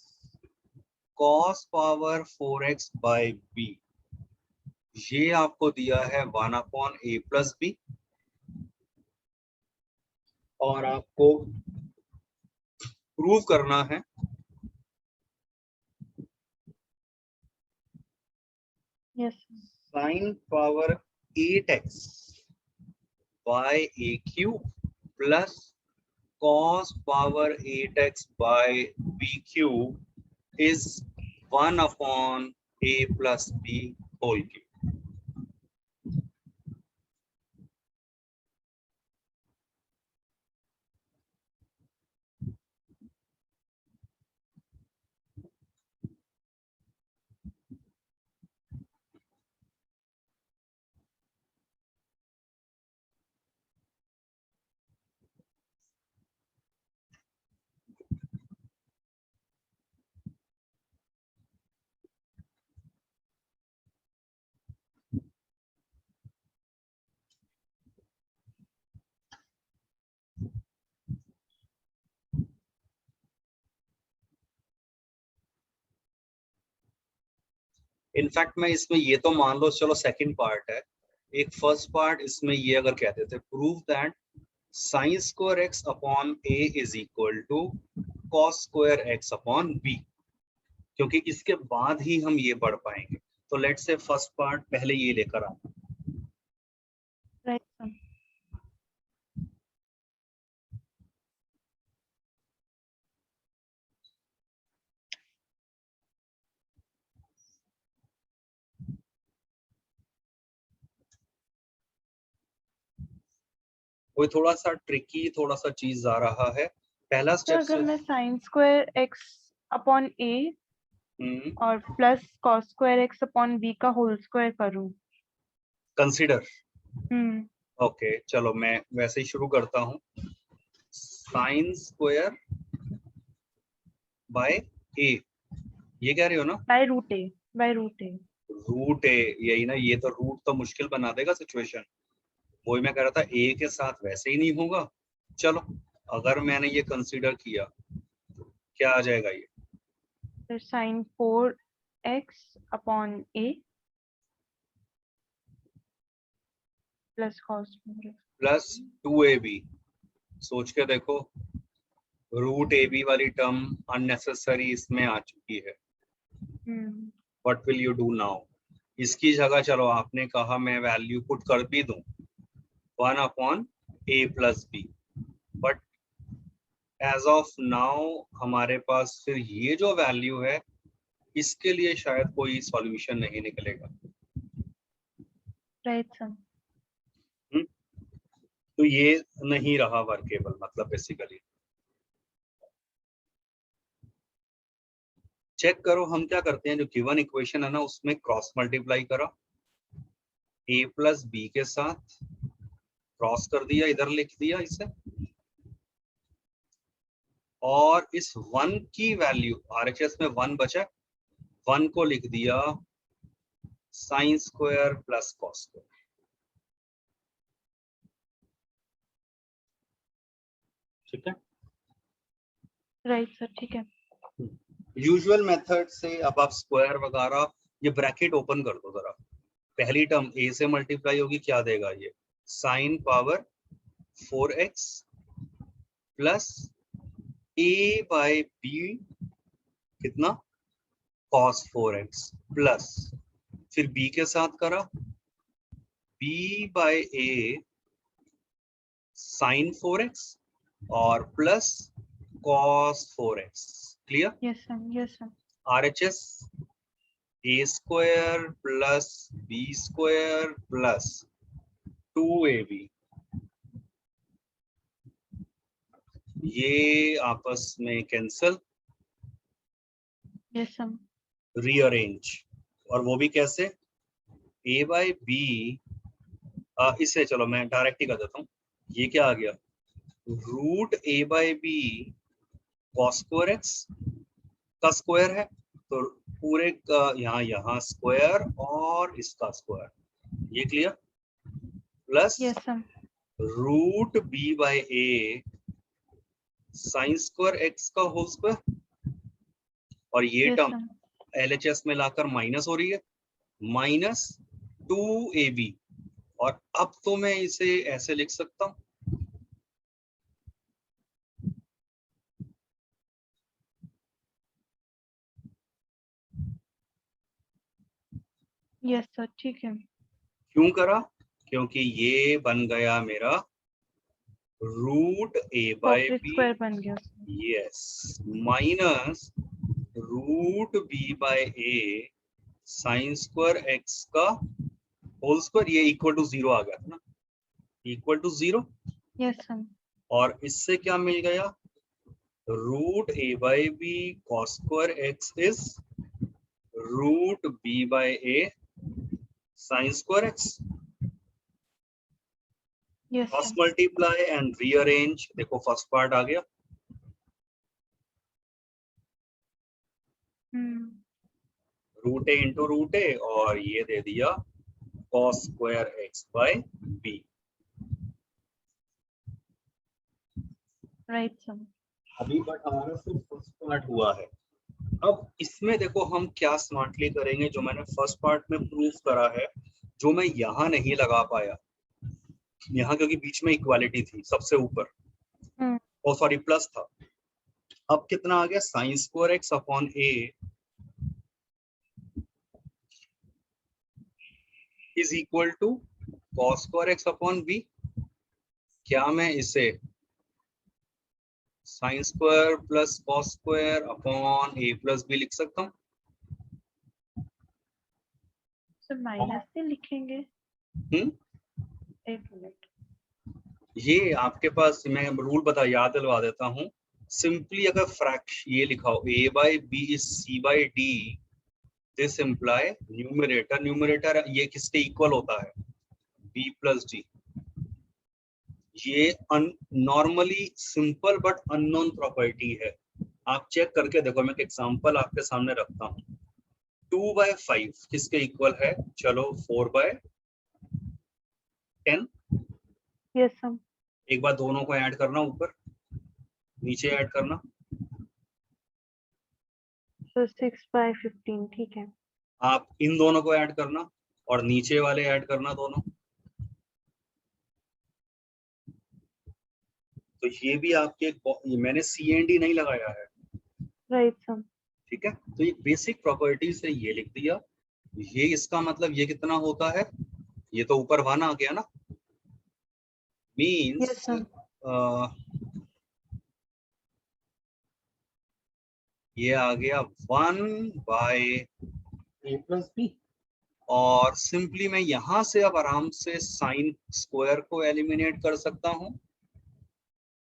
cos power 4x by b, ये आपको दिया है 1/a प्लस b, और आपको प्रूव करना है yes. Sine power 8x by a cube plus cos power 8x by b cube is 1/a plus b whole cube। In fact मैं इसमें ये तो मान लो, चलो सेकंड पार्ट है, एक फर्स्ट पार्ट इसमें ये अगर कहते थे prove that sine square x upon a is equal to cos square x upon b, क्योंकि इसके बाद ही हम ये पढ़ पाएंगे। तो लेट्स से फर्स्ट पार्ट पहले ये लेकर आते हैं। Right sir. कोई थोड़ा सा ट्रिकी थोड़ा सा चीज आ रहा है। पहला तो स्टेप अगर मैं sine square x upon a और plus cos square x upon b का होल स्क्वायर करूं। कंसीडर, ओके चलो मैं वैसे ही शुरू करता हूँ। साइन स्क्वायर बाय ए, ये कह रहे हो ना? By root a, by root a. Root a, यही ना, ये तो रूट तो मुश्किल बना देगा सिचुएशन। वही मैं कह रहा था, ए के साथ वैसे ही नहीं होगा। चलो अगर मैंने ये कंसीडर किया, क्या आ जाएगा ये? फिर sign 4x upon a plus cos plus 2ab। सोच के देखो, रूट ए बी वाली टर्म अननेसेसरी इसमें आ चुकी है। What will you do now? इसकी जगह चलो आपने कहा मैं वैल्यू पुट कर भी दूं 1 upon a plus b, but as of now हमारे पास फिर ये जो वैल्यू है इसके लिए शायद कोई सॉल्यूशन नहीं निकलेगा। Right sir. तो ये नहीं रहा वर्केबल, मतलब बेसिकली। चेक करो, हम क्या करते हैं, जो गिवन इक्वेशन है ना उसमें क्रॉस मल्टीप्लाई करा, ए प्लस बी के साथ क्रॉस कर दिया, इधर लिख दिया इसे, और इस 1 की वैल्यू आरएचएस में 1 बचा, 1 को लिख दिया sign square plus cos square. ठीक है, राइट सर, ठीक है। यूजुअल मेथड से अब आप स्क्वायर वगैरह, ये ब्रैकेट ओपन कर दो जरा। पहली टर्म ए से मल्टीप्लाई होगी, क्या देगा ये? साइन पावर 4x प्लस ए बाय बी, कितना? cos 4x प्लस, फिर b के साथ करा b by a sign 4x और plus cos 4x। Clear? Yes sir, yes sir. RHS a square plus b square plus 2ab, ये आपस में cancel, yes sir. Rearrange, और वो भी कैसे? a बाय b, इससे चलो मैं डायरेक्ट ही कर देता हूँ। ये क्या आ गया? Root a by b cos square x का स्क्वायर है, तो पूरे का यहाँ स्क्वायर और इसका स्क्वायर, ये clear? Plus yes sir. Root b by a sine square x का होल स्क्वायर, और ये यस टर्म सर। LHS में लाकर माइनस हो रही है, माइनस 2ab। और अब तो मैं इसे ऐसे लिख सकता हूँ, यस सर, ठीक है। क्यों करा? क्योंकि ये बन गया मेरा root a by perfect b, square बन गया। Yes, minus root b by a sine square x का होल स्क्वायर, ये इक्वल टू 0 आ गया था ना, इक्वल टू 0। Yes sir. और इससे क्या मिल गया? Root a by b cos square x is root b by a sine square x. Yes cross sir. Multiply and rearrange, देखो फर्स्ट पार्ट आ गया, root a into root a, और ये दे दिया cos square x by b. Right sir. अभी but हमारा सिर्फ फर्स्ट पार्ट हुआ है, अब इसमें देखो हम क्या स्मार्टली करेंगे, जो मैंने फर्स्ट पार्ट में प्रूफ करा है, जो मैं यहाँ नहीं लगा पाया, यहाँ क्योंकि बीच में इक्वालिटी थी सबसे ऊपर, और सॉरी प्लस था। अब कितना आ गया, sine square x upon a is equal to cos square x upon b. क्या मैं इसे sine square plus cos square upon a plus b लिख सकता हूँ? सर माइनस से लिखेंगे। एक मिनट। ये आपके पास, मैं रूल याद दिलवा देता हूँ। सिंपली अगर फ्रैक्शन ये लिखा हो a by b is c by d, this imply numerator ये किसके इक्वल होता है, b प्लस d। ये normally simple but unknown property है, आप चेक करके देखो। मैं एक एग्जांपल आपके सामने रखता हूँ। 2/5 किसके इक्वल है, चलो 4/10। Yes sir. एक बार दोनों को ऐड करना, ऊपर नीचे ऐड करना। तो 6/15 ठीक है। आप इन दोनों को ऐड करना और नीचे वाले ऐड करना दोनों। तो ये भी आपके, मैंने सी एंड डी नहीं लगाया है, राइट सर। ठीक है। तो ये बेसिक प्रॉपर्टी से ये लिख दिया। ये इसका मतलब ये कितना होता है, ये तो ऊपर 1 आ गया ना, मीन्स यस सर। ये आ गया 1/a+b। और सिंपली मैं यहां से अब आराम से साइन स्क्वायर को एलिमिनेट कर सकता हूं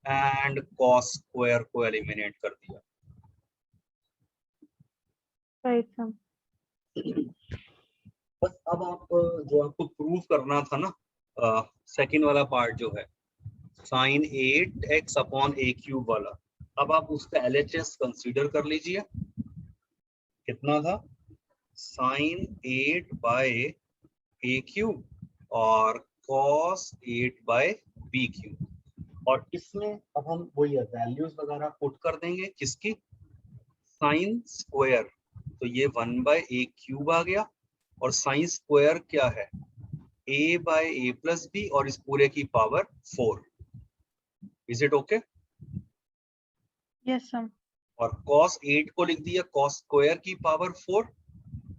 एंड कॉस स्क्वायर को एलिमिनेट कर दिया। Right sir. बस अब आप जो आपको प्रूव करना था ना, सेकंड वाला पार्ट जो है sign 8x upon a cube वाला, अब आप उसका LHS कंसीडर कर लीजिए। कितना था, साइन 8/a क्यूब और कॉस 8/b क्यूब। और इसमें अब हम वही वैल्यूज वगैरह पुट कर देंगे, किसकी, साइन स्क्वायर। तो ये 1/a³ आ गया, और साइन स्क्वायर क्या है, a/a+b और इस पूरे की power 4। Is it okay? Yes sir. और cos 8 को लिख दिया cos स्क्वायर की पावर 4,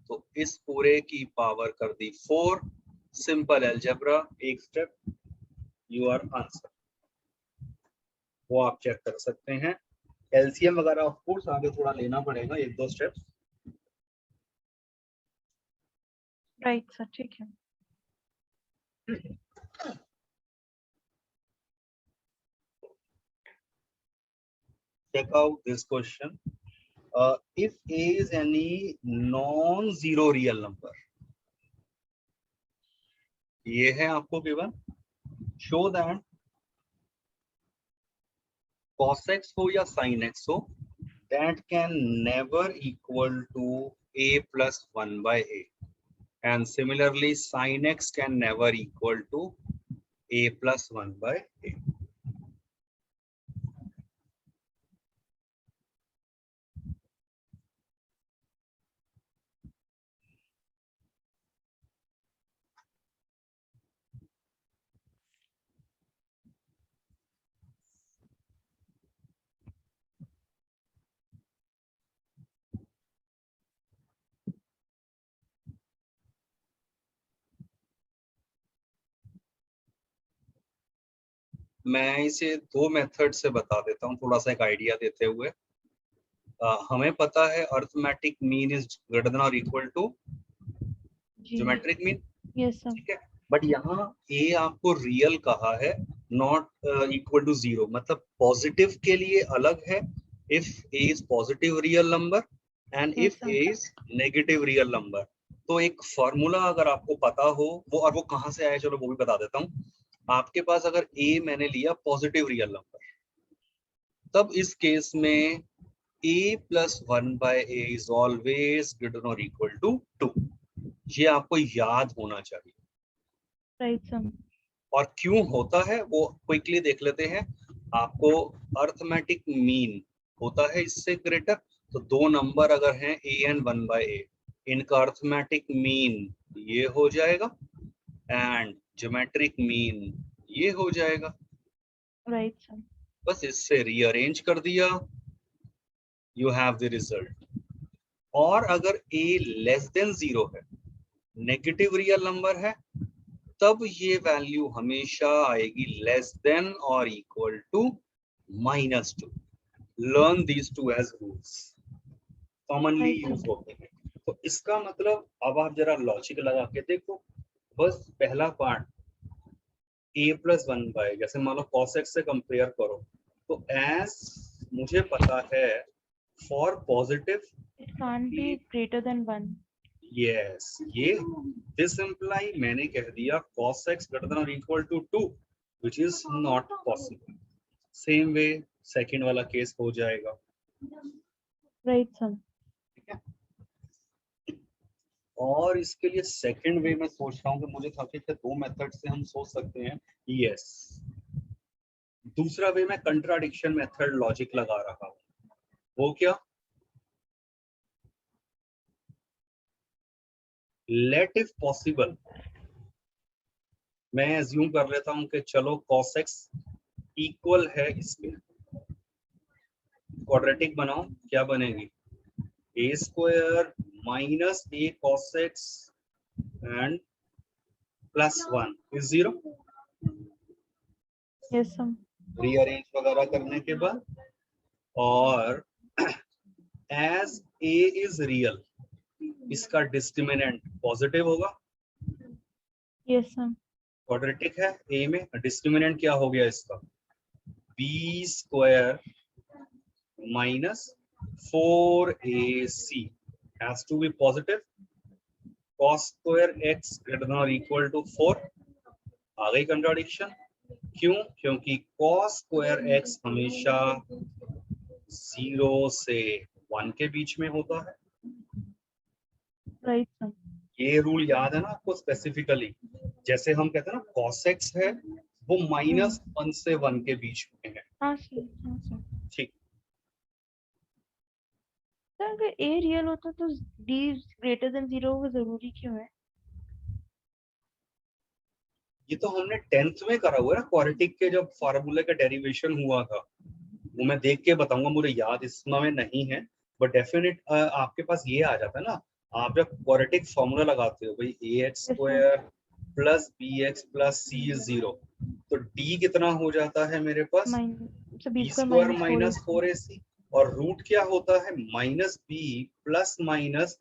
तो इस पूरे की पावर कर दी 4। सिंपल अलजेब्रा, एक स्टेप, यू आर आंसर। वो आप चेक कर सकते हैं। एलसीएम वगैरह ऑफ कोर्स आगे थोड़ा लेना पड़ेगा, एक दो स्टेप्स। राइट सर ठीक है। Check out this question. If a is any non-zero real number, ये है आपको given, show that cos x हो या sin x हो, that can never equal to a plus 1/a, and similarly sin x can never equal to a plus 1/a. मैं इसे दो method से बता देता हूँ, थोड़ा सा एक आइडिया देते हुए। हमें पता है arithmetic mean is greater than और equal to G. Geometric mean, yes sir. ठीक है। बट यहाँ ए आपको रियल कहा है, नॉट इक्वल टू 0, मतलब पॉजिटिव के लिए अलग है। If A is positive real number and Yes, if sir. A is negative real number, तो एक फॉर्मूला अगर आपको पता हो वो, और वो कहाँ से आया चलो वो भी बता देता हूँ। आपके पास अगर ए मैंने लिया पॉजिटिव रियल नंबर, तब इस केस में a plus 1/a is always greater than or equal to 2। ये आपको याद होना चाहिए। Right sir. और क्यों होता है वो क्विकली देख लेते हैं। आपको अर्थमेटिक मीन होता है इससे ग्रेटर, तो दो नंबर अगर हैं a एंड 1/a, इनका अर्थमेटिक मीन ये हो जाएगा एंड ज्योमेट्रिक मीन ये हो जाएगा। Right sir. बस इससे रीअरेंज कर दिया, यू हैव द रिजल्ट। और अगर a लेस देन 0 है, नेगेटिव रियल नंबर है, तब ये वैल्यू हमेशा आएगी लेस देन और equal to -2। Learn these two as rules, commonly Right, use sir. होते हैं। तो इसका मतलब अब आप जरा लॉजिक लगा के देखो। बस पहला पार्ट a+1/, जैसे मान लो cos x से कंपेयर करो, तो एज मुझे पता है for positive It can't be greater than 1. Yes, ये दिस इम्प्लाई मैंने कह दिया cos x greater than or equal to 2, which is not possible। Same way second वाला केस हो जाएगा। Right, sir. ठीक है, और इसके लिए सेकंड वे में सोच रहा हूँ कि मुझे काफी दो मेथड से हम सोच सकते हैं। यस, दूसरा वे में कंट्राडिक्शन मेथड लॉजिक लगा रहा हूँ। वो क्या, लेट इफ पॉसिबल, मैं एज्यूम कर लेता हूँ कि चलो cos x इक्वल है इसके, क्वाड्रेटिक बनाओ, क्या बनेगी a² minus a cos x and +1 is 0। Yes, sir. Rearrange वगैरह करने के बाद, और एज a इज रियल, इसका डिस्क्रिमिनेंट पॉजिटिव होगा। Yes, sir. क्वाड्रेटिक है, a में डिस्क्रिमिनेंट क्या हो गया इसका, b² minus 4ac has to be positive. cos² x greater than or equal to 4, आ गई कंट्राडिक्शन। क्यों, क्योंकि cos² x हमेशा 0 से 1 के बीच में होता है। Right, sir. ये रूल याद है ना आपको स्पेसिफिकली, जैसे हम कहते हैं ना cos x है वो -1 से 1 के बीच में है। हाँ सर, हाँ सर। ठीक, सर अगर a रियल होता तो d ग्रेटर देन 0 वो जरूरी क्यों है? ये तो हमने 10th में करा हुआ है ना, क्वाड्रेटिक के जब फार्मूले का डेरिवेशन हुआ था, वो मैं देख के बताऊंगा, मुझे याद इस समय नहीं है, बट डेफिनेट आपके पास ये आ जाता है ना, आप जब क्वाड्रेटिक फार्मूला लगाते हो भाई ax² plus bx plus c is 0, तो d कितना हो जाता है मेरे पास, b² माइनस 4ac, और रूट क्या होता है -b plus minus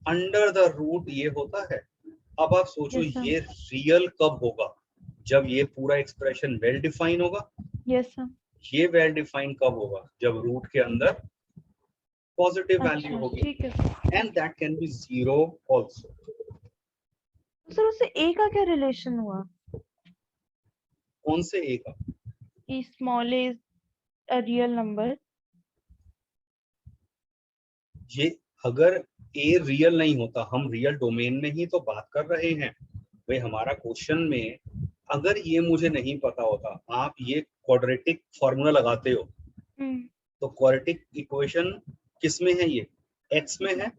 under the root ये होता है। अब आप सोचो Yes, sir. ये रियल कब होगा, जब ये पूरा एक्सप्रेशन वेल डिफाइन होगा। Yes, sir. ये वेल डिफाइन कब होगा, जब रूट के अंदर पॉजिटिव वैल्यू अच्छा होगी, ठीक है sir. And that can be 0 also. Sir उससे a का क्या रिलेशन हुआ कौन से ए का, कि small a is a real number? ये अगर ए रियल नहीं होता, हम रियल डोमेन में ही तो बात कर रहे हैं भाई। हमारा क्वेश्चन में अगर ये मुझे नहीं पता होता, आप ये क्वाड्रेटिक फॉर्मूला लगाते हो, तो क्वाड्रेटिक इक्वेशन किस में है, ये x में है,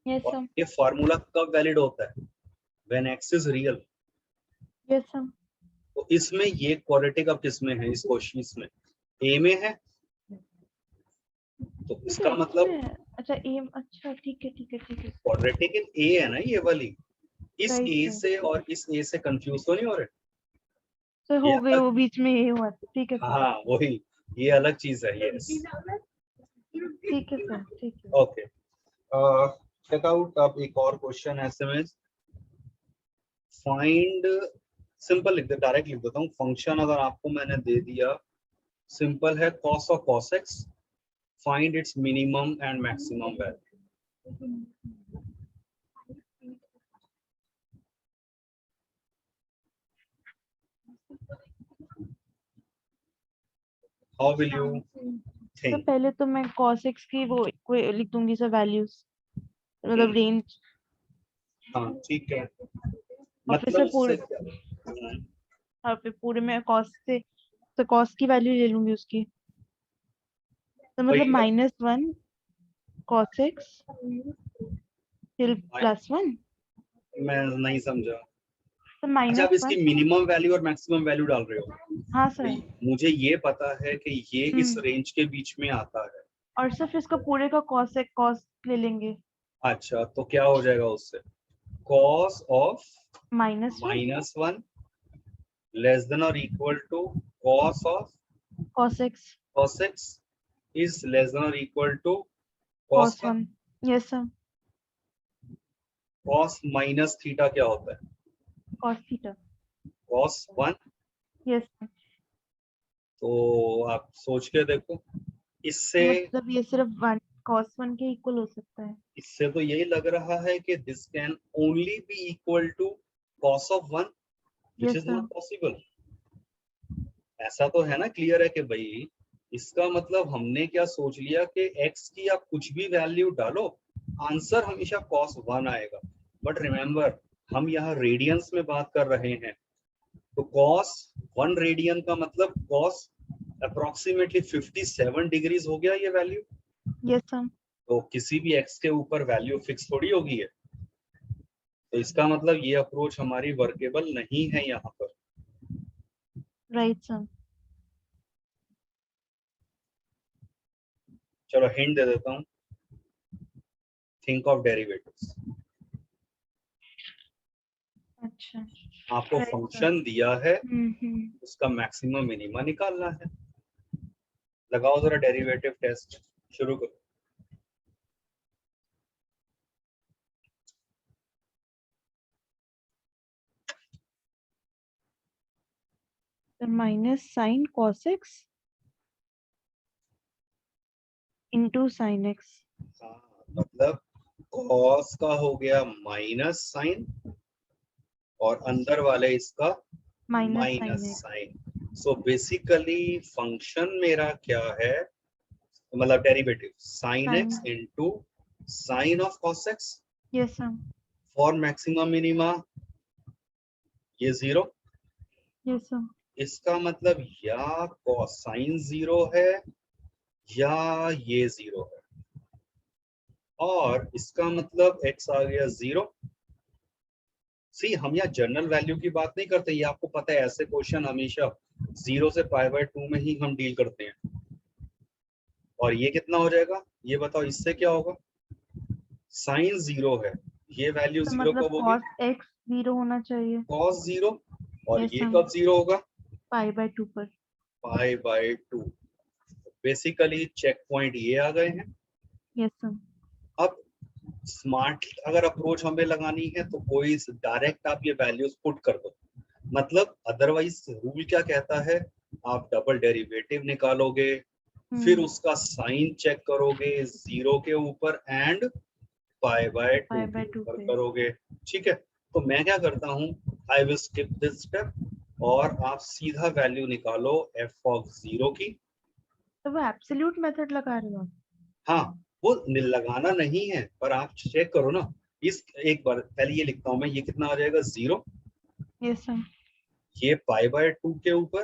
यस और सर। ये फार्मूला कब वैलिड होता है, when x is real. Yes sir. तो इसमें ये क्वाड्रेटिक अब किस में है, इस क्वेश्चन में a में है, तो इसका मतलब अच्छा a, अच्छा ठीक है ठीक है ठीक है। क्वाड्रेटिक इन a है ना ये वाली, इस राइट a सर। से और इस a से कंफ्यूज तो नहीं हो रहे, सर ये हो गए अलग, वो बीच में ये हुआ था, ठीक है सर। हाँ वही, ये अलग चीज है। यस, ठीक है सर, ठीक है। Okay, check out. अब एक और क्वेश्चन है एसएमएस, फाइंड, सिंपल लिख दे, डायरेक्ट लिख देता हूँ। फंक्शन अगर आपको मैंने दे दिया, सिंपल है, cos of cos x, find its minimum and maximum value. How will you तो थिंक? पहले तो मैं cos x की वो लिख दूंगी सर, वैल्यूज मतलब रेंज, हाँ ठीक है, और फिर मतलब से पूरे, और फिर पूरे में cos से तो cos की वैल्यू ले लूंगी उसकी, तो मतलब वही है। -1 cos x till +1 मैं नहीं समझा। तो अच्छा, आप इसकी -1। मिनिमम वैल्यू और मैक्सिमम वैल्यू डाल रहे हो? हाँ सर। मुझे ये पता है कि ये इस रेंज के बीच में आता है। और सिर्फ इसका पूरे का cos ले लेंगे। अच्छा, तो क्या हो जाएगा उससे? cos ऑफ -1 -1 लेस देन और equal to cos of cos x cos x is less than और equal to cos cos 1। Yes sir. cos minus theta क्या होता है? cos theta. cos 1। Yes sir. तो आप सोच के देखो, इससे मतलब ये सिर्फ 1 cos 1 के इक्वल हो सकता है। इससे तो यही लग रहा है कि this can only be equal to cos of 1, which yes is sir. Not possible. ऐसा तो है ना, क्लियर है कि भाई इसका मतलब हमने क्या सोच लिया कि x की आप कुछ भी वैल्यू डालो, आंसर हमेशा cos 1 आएगा। बट रिमेंबर, हम यहाँ रेडियंस में बात कर रहे हैं, तो cos 1 रेडियन का मतलब cos अप्रोक्सीमेटली 57 डिग्रीज हो गया ये वैल्यू। Yes sir. तो किसी भी x के ऊपर वैल्यू फिक्स थोड़ी होगी है, तो इसका मतलब ये अप्रोच हमारी वर्केबल नहीं है यहाँ पर। Right sir. चलो हिंट दे देता हूँ, थिंक ऑफ डेरिवेटिव्स। अच्छा। आपको राइट सर। फंक्शन दिया है, हम्म। उसका मैक्सिमम मिनिमा निकालना है। लगाओ जरा डेरिवेटिव टेस्ट, शुरू करो। तो minus sine cos x into sine x हाँ, मतलब cos का हो गया माइनस साइन और अंदर वाले इसका minus sine minus x। Sine. So basically function मेरा क्या है, मतलब derivative sine sine. X into sine of cos x yes sir. For maximum minima, ये 0। Yes sir. इसका मतलब या कोसाइन 0 है या ये 0 है, और इसका मतलब x आ गया 0। सी, हम यहाँ जनरल वैल्यू की बात नहीं करते, ये आपको पता है ऐसे क्वेश्चन हमेशा 0 से π/2 में ही हम डील करते हैं। और ये कितना हो जाएगा, ये बताओ, इससे क्या होगा? साइन 0 है, ये वैल्यू तो 0 मतलब कब होगी? cos x 0 होना चाहिए। cos 0। और यस ये सर। कब 0 होगा? π/2 पर। π/2। बेसिकली चेक पॉइंट ये आ गए हैं। Yes sir. अब स्मार्ट अगर अप्रोच हमें लगानी है तो कोई डायरेक्ट आप ये वैल्यूज पुट कर दो, मतलब अदरवाइज रूल क्या कहता है, आप डबल डेरिवेटिव निकालोगे, फिर उसका साइन चेक करोगे 0 के ऊपर एंड π/2 के π/2 ऊपर पे। करोगे। ठीक है, तो मैं क्या करता हूँ, I will skip this step और आप सीधा वैल्यू निकालो f ऑफ 0 की। तो वो एब्सोल्यूट मेथड लगा रहे हो आप? हाँ, वो लगाना नहीं है, पर आप चेक करो ना। इस एक बार पहले ये लिखता हूं मैं, ये कितना आ जाएगा 0, यस सर। ये π/2 के ऊपर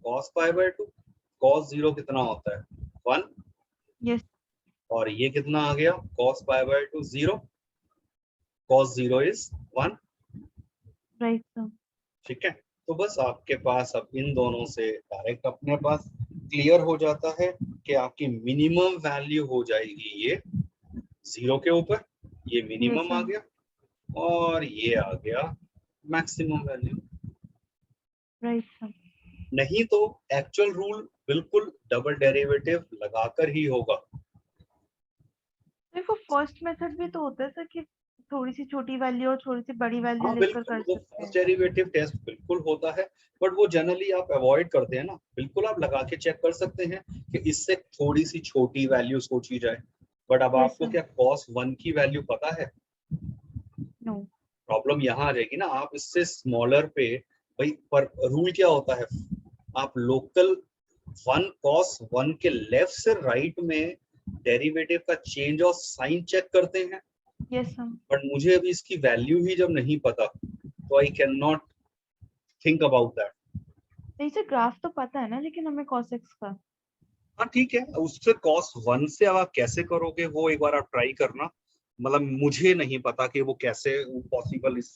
cos π/2, cos 0 कितना होता है 1, यस। और ये कितना आ गया cos π/2 0, cos 0 is 1। Right sir. ठीक है, तो बस आपके पास अब इन दोनों से डायरेक्ट अपने पास क्लियर हो जाता है कि आपकी मिनिमम वैल्यू हो जाएगी ये 0 के ऊपर, ये यस मिनिमम आ सर। गया, और ये आ गया मैक्सिमम वैल्यू। Right sir. नहीं तो एक्चुअल रूल बिल्कुल डबल डेरिवेटिव लगाकर ही होगा। देखो फर्स्ट मेथड भी तो होता है सर कि थोड़ी सी छोटी वैल्यू और थोड़ी सी बड़ी वैल्यू हाँ लेकर बिल्कुल, कर वो सकते फर्स्ट हैं। डेरिवेटिव टेस्ट बिल्कुल होता है, बट वो जनरली आप अवॉइड करते हैं ना। बिल्कुल आप लगा के चेक कर सकते हैं कि इससे थोड़ी सी छोटी वैल्यू सोची जाए, बट अब यस आपको सर। क्या cos 1 की वैल्यू पता है? नो। प्रॉब्लम यहाँ आ जाएगी ना, आप इससे स्मॉलर पे, भाई पर रूल क्या होता है, आप लोकल 1 cos 1 के लेफ्ट से राइट में डेरिवेटिव का चेंज ऑफ साइन चेक करते हैं। Yes sir. बट मुझे अभी इसकी वैल्यू ही जब नहीं पता, तो I can not think about that. नहीं सर ग्राफ तो पता है ना, लेकिन हमें cos x का। हाँ ठीक है, उससे cos 1 से अब आप कैसे करोगे वो एक बार आप ट्राई करना। मतलब मुझे नहीं पता कि वो कैसे पॉसिबल इस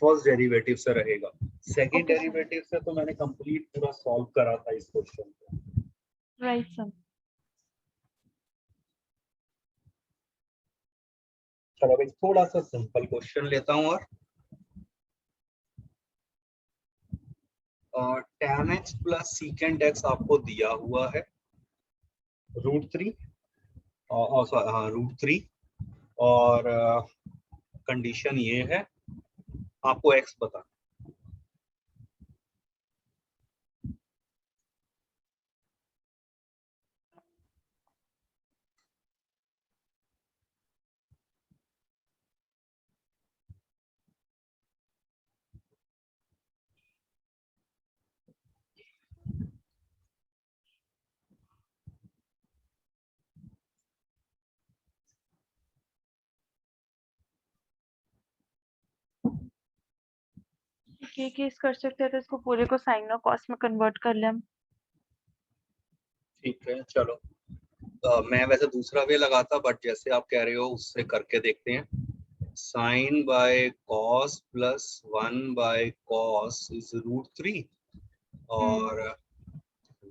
फर्स्ट डेरिवेटिव से रहेगा। Second Okay, sir. डेरिवेटिव से तो मैंने कंप्लीट पूरा सॉल्व करा था इस क्वेश्चन को। Right, sir. चलो अब एक थोड़ा सा सिंपल क्वेश्चन लेता हूँ और tan x plus secant x आपको दिया हुआ है √3 और हाँ √3 और कंडीशन ये है आपको x पता। ये केस कर सकते हैं तो इसको पूरे को साइन और कॉस में कन्वर्ट कर लें हम। ठीक है चलो, मैं वैसे दूसरा वे लगाता बट जैसे आप कह रहे हो उससे करके देखते हैं। Sine by cos plus 1 by cos is √3 और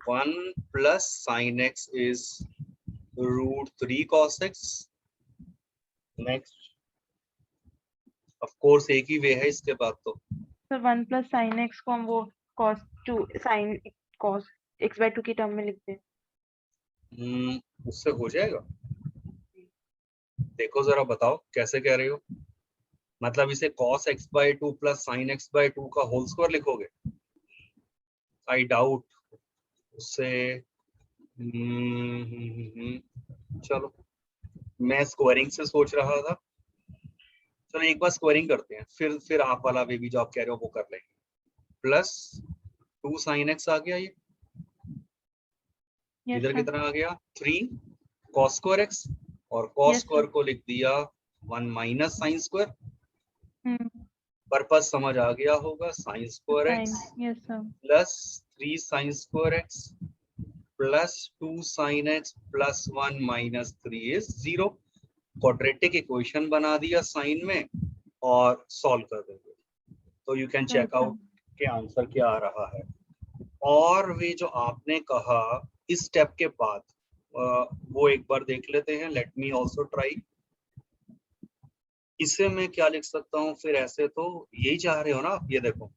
1 plus sine x is √3 cos x। Next of course एक ही वे है इसके बाद तो। सर 1 प्लस साइन एक्स को हम वो कॉस 2 साइन कॉस x/2 की टर्म में लिखते हैं। उससे हो जाएगा? देखो जरा बताओ कैसे कह रहे हो, मतलब इसे cos x/2 plus sine x/2 का होल स्क्वायर लिखोगे? आई डाउट उससे। चलो मैं स्क्वायरिंग से सोच रहा था। चलो एक बार स्क्वायरिंग करते हैं, फिर आप वाला वे भी जो आप कह रहे हो वो कर लेंगे। प्लस 2 साइन एक्स आ गया, ये यस इधर सर। कितना आ गया 3 cos स्क्वायर एक्स और cos यस स्क्वायर सर। को लिख दिया 1 minus sine square. Hmm. Purpose समझ आ गया होगा, sine square sine. X yes sir. Plus 3 sine square x plus 2 sine x plus 1 minus 3 is 0। Quadratic equation बना दिया साइन में और सॉल्व कर देंगे तो you can write check sir. Out के आंसर क्या आ रहा है। और वे जो आपने कहा इस स्टेप के बाद वो एक बार देख लेते हैं। Let me also try. इसे मैं क्या लिख सकता हूँ फिर, ऐसे तो यही चाह रहे हो ना आप, ये देखो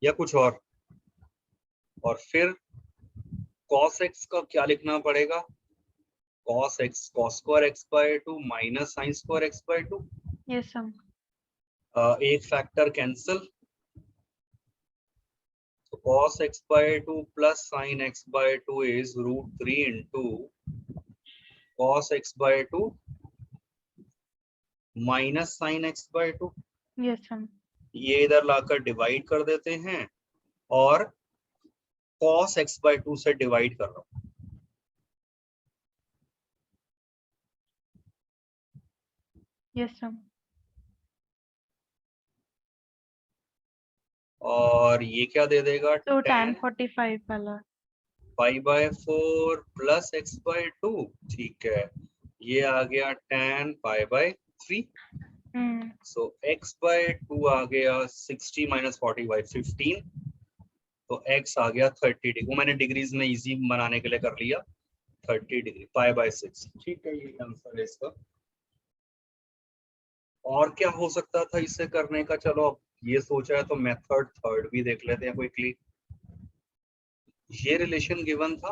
या कुछ और फिर cos x का क्या लिखना पड़ेगा, cos x cos square x/2 minus sine square x/2। Yes sir. एक फैक्टर कैंसिल तो cos x/2 plus sine x/2 is √3 into cos x/2 minus sine x/2। Yes sir. ये इधर लाकर डिवाइड कर देते हैं और cos x/2 से डिवाइड कर रहा हूँ। Yes sir. और ये क्या दे देगा, तो tan tan 45 वाला। 5/4 प्लस x/2। ठीक है, ये आ गया tan π/3। हम्म। सो x/2 आ गया 60 माइनस 40/15 तो x आ गया 30 डिग्री। वो मैंने डिग्रीज में इजी बनाने के लिए कर लिया 30 डिग्री π/6। ठीक है, ये आंसर है इसका। और क्या हो सकता था इसे करने का, चलो अब ये सोचा है तो मेथड थर्ड भी देख लेते हैं क्विकली। ये रिलेशन गिवन था,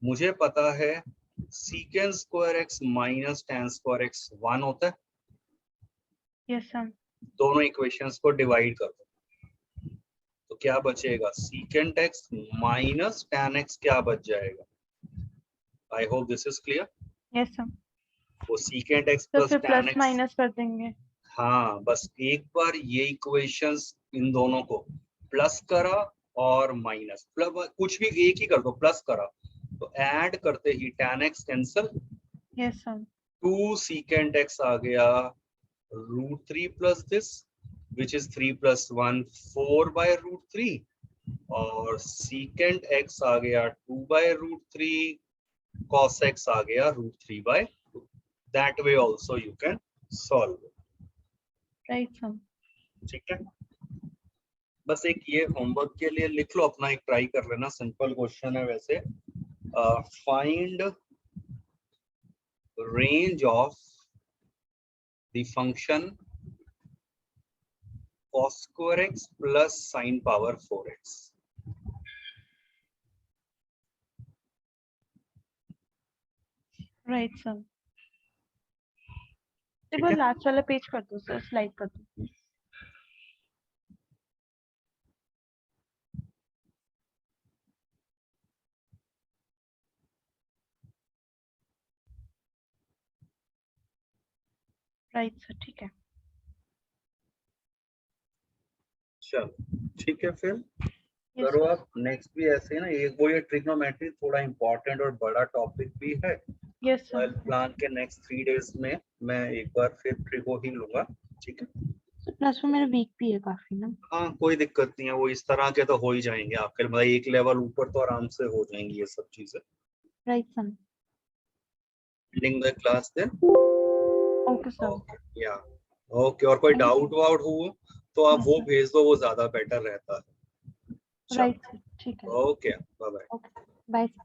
मुझे पता है secant square x minus tan square x 1 होता है। Yes sir. दोनों इक्वेशंस को डिवाइड कर दो तो क्या बचेगा, सीकेंड एक्स माइनस tan एक्स क्या बच जाएगा। I hope this is clear. Yes sir. वो सीकेंड एक्स तो प्लस फिर tan प्लस एक्स। माइनस कर देंगे। हाँ बस एक बार ये इक्वेशंस इन दोनों को प्लस करा और माइनस, कुछ भी एक ही कर दो, प्लस करा तो ऐड करते ही tan x cancel, yes sir. 2 secant x आ गया √3 plus this which is 3 plus 1 4 by root 3 और secant x आ गया 2 by root 3 cos x आ गया root 3 by 2. That way also you can solve it. Right sir. ठीक है, बस एक ये homework के लिए लिख लो अपना, एक ट्राई कर लेना, सिंपल क्वेश्चन है वैसे। Find range of the function cos square x plus sin power 4x. Right sir. एक बार लास्ट वाला पेज कर दो सर, स्लाइड कर दो प्लीज। राइट सर, ठीक है। चलो ठीक है, फिर Yes, करो sir. आप नेक्स्ट भी ऐसे ही ना, एक वो ये ट्रिग्नोमेट्री थोड़ा इंपॉर्टेंट और बड़ा टॉपिक भी है। Yes, sir. प्लान के नेक्स्ट 3 डेज में मैं एक बार फिर ट्रिगो ही लूंगा, ठीक है। So, प्लस में मेरा वीक भी है काफी ना। हाँ कोई दिक्कत नहीं है, वो इस तरह के तो हो ही जाएंगे आपके, मतलब एक लेवल ऊपर तो आराम से हो जाएंगी ये सब चीजें। Right sir. Ending the class then. Okay sir. या ओके, और कोई डाउट वाउट हो तो आप वो भेज दो, वो ज्यादा बेटर रहता है। राइट सर, ठीक है। Okay, bye bye. Okay, bye sir.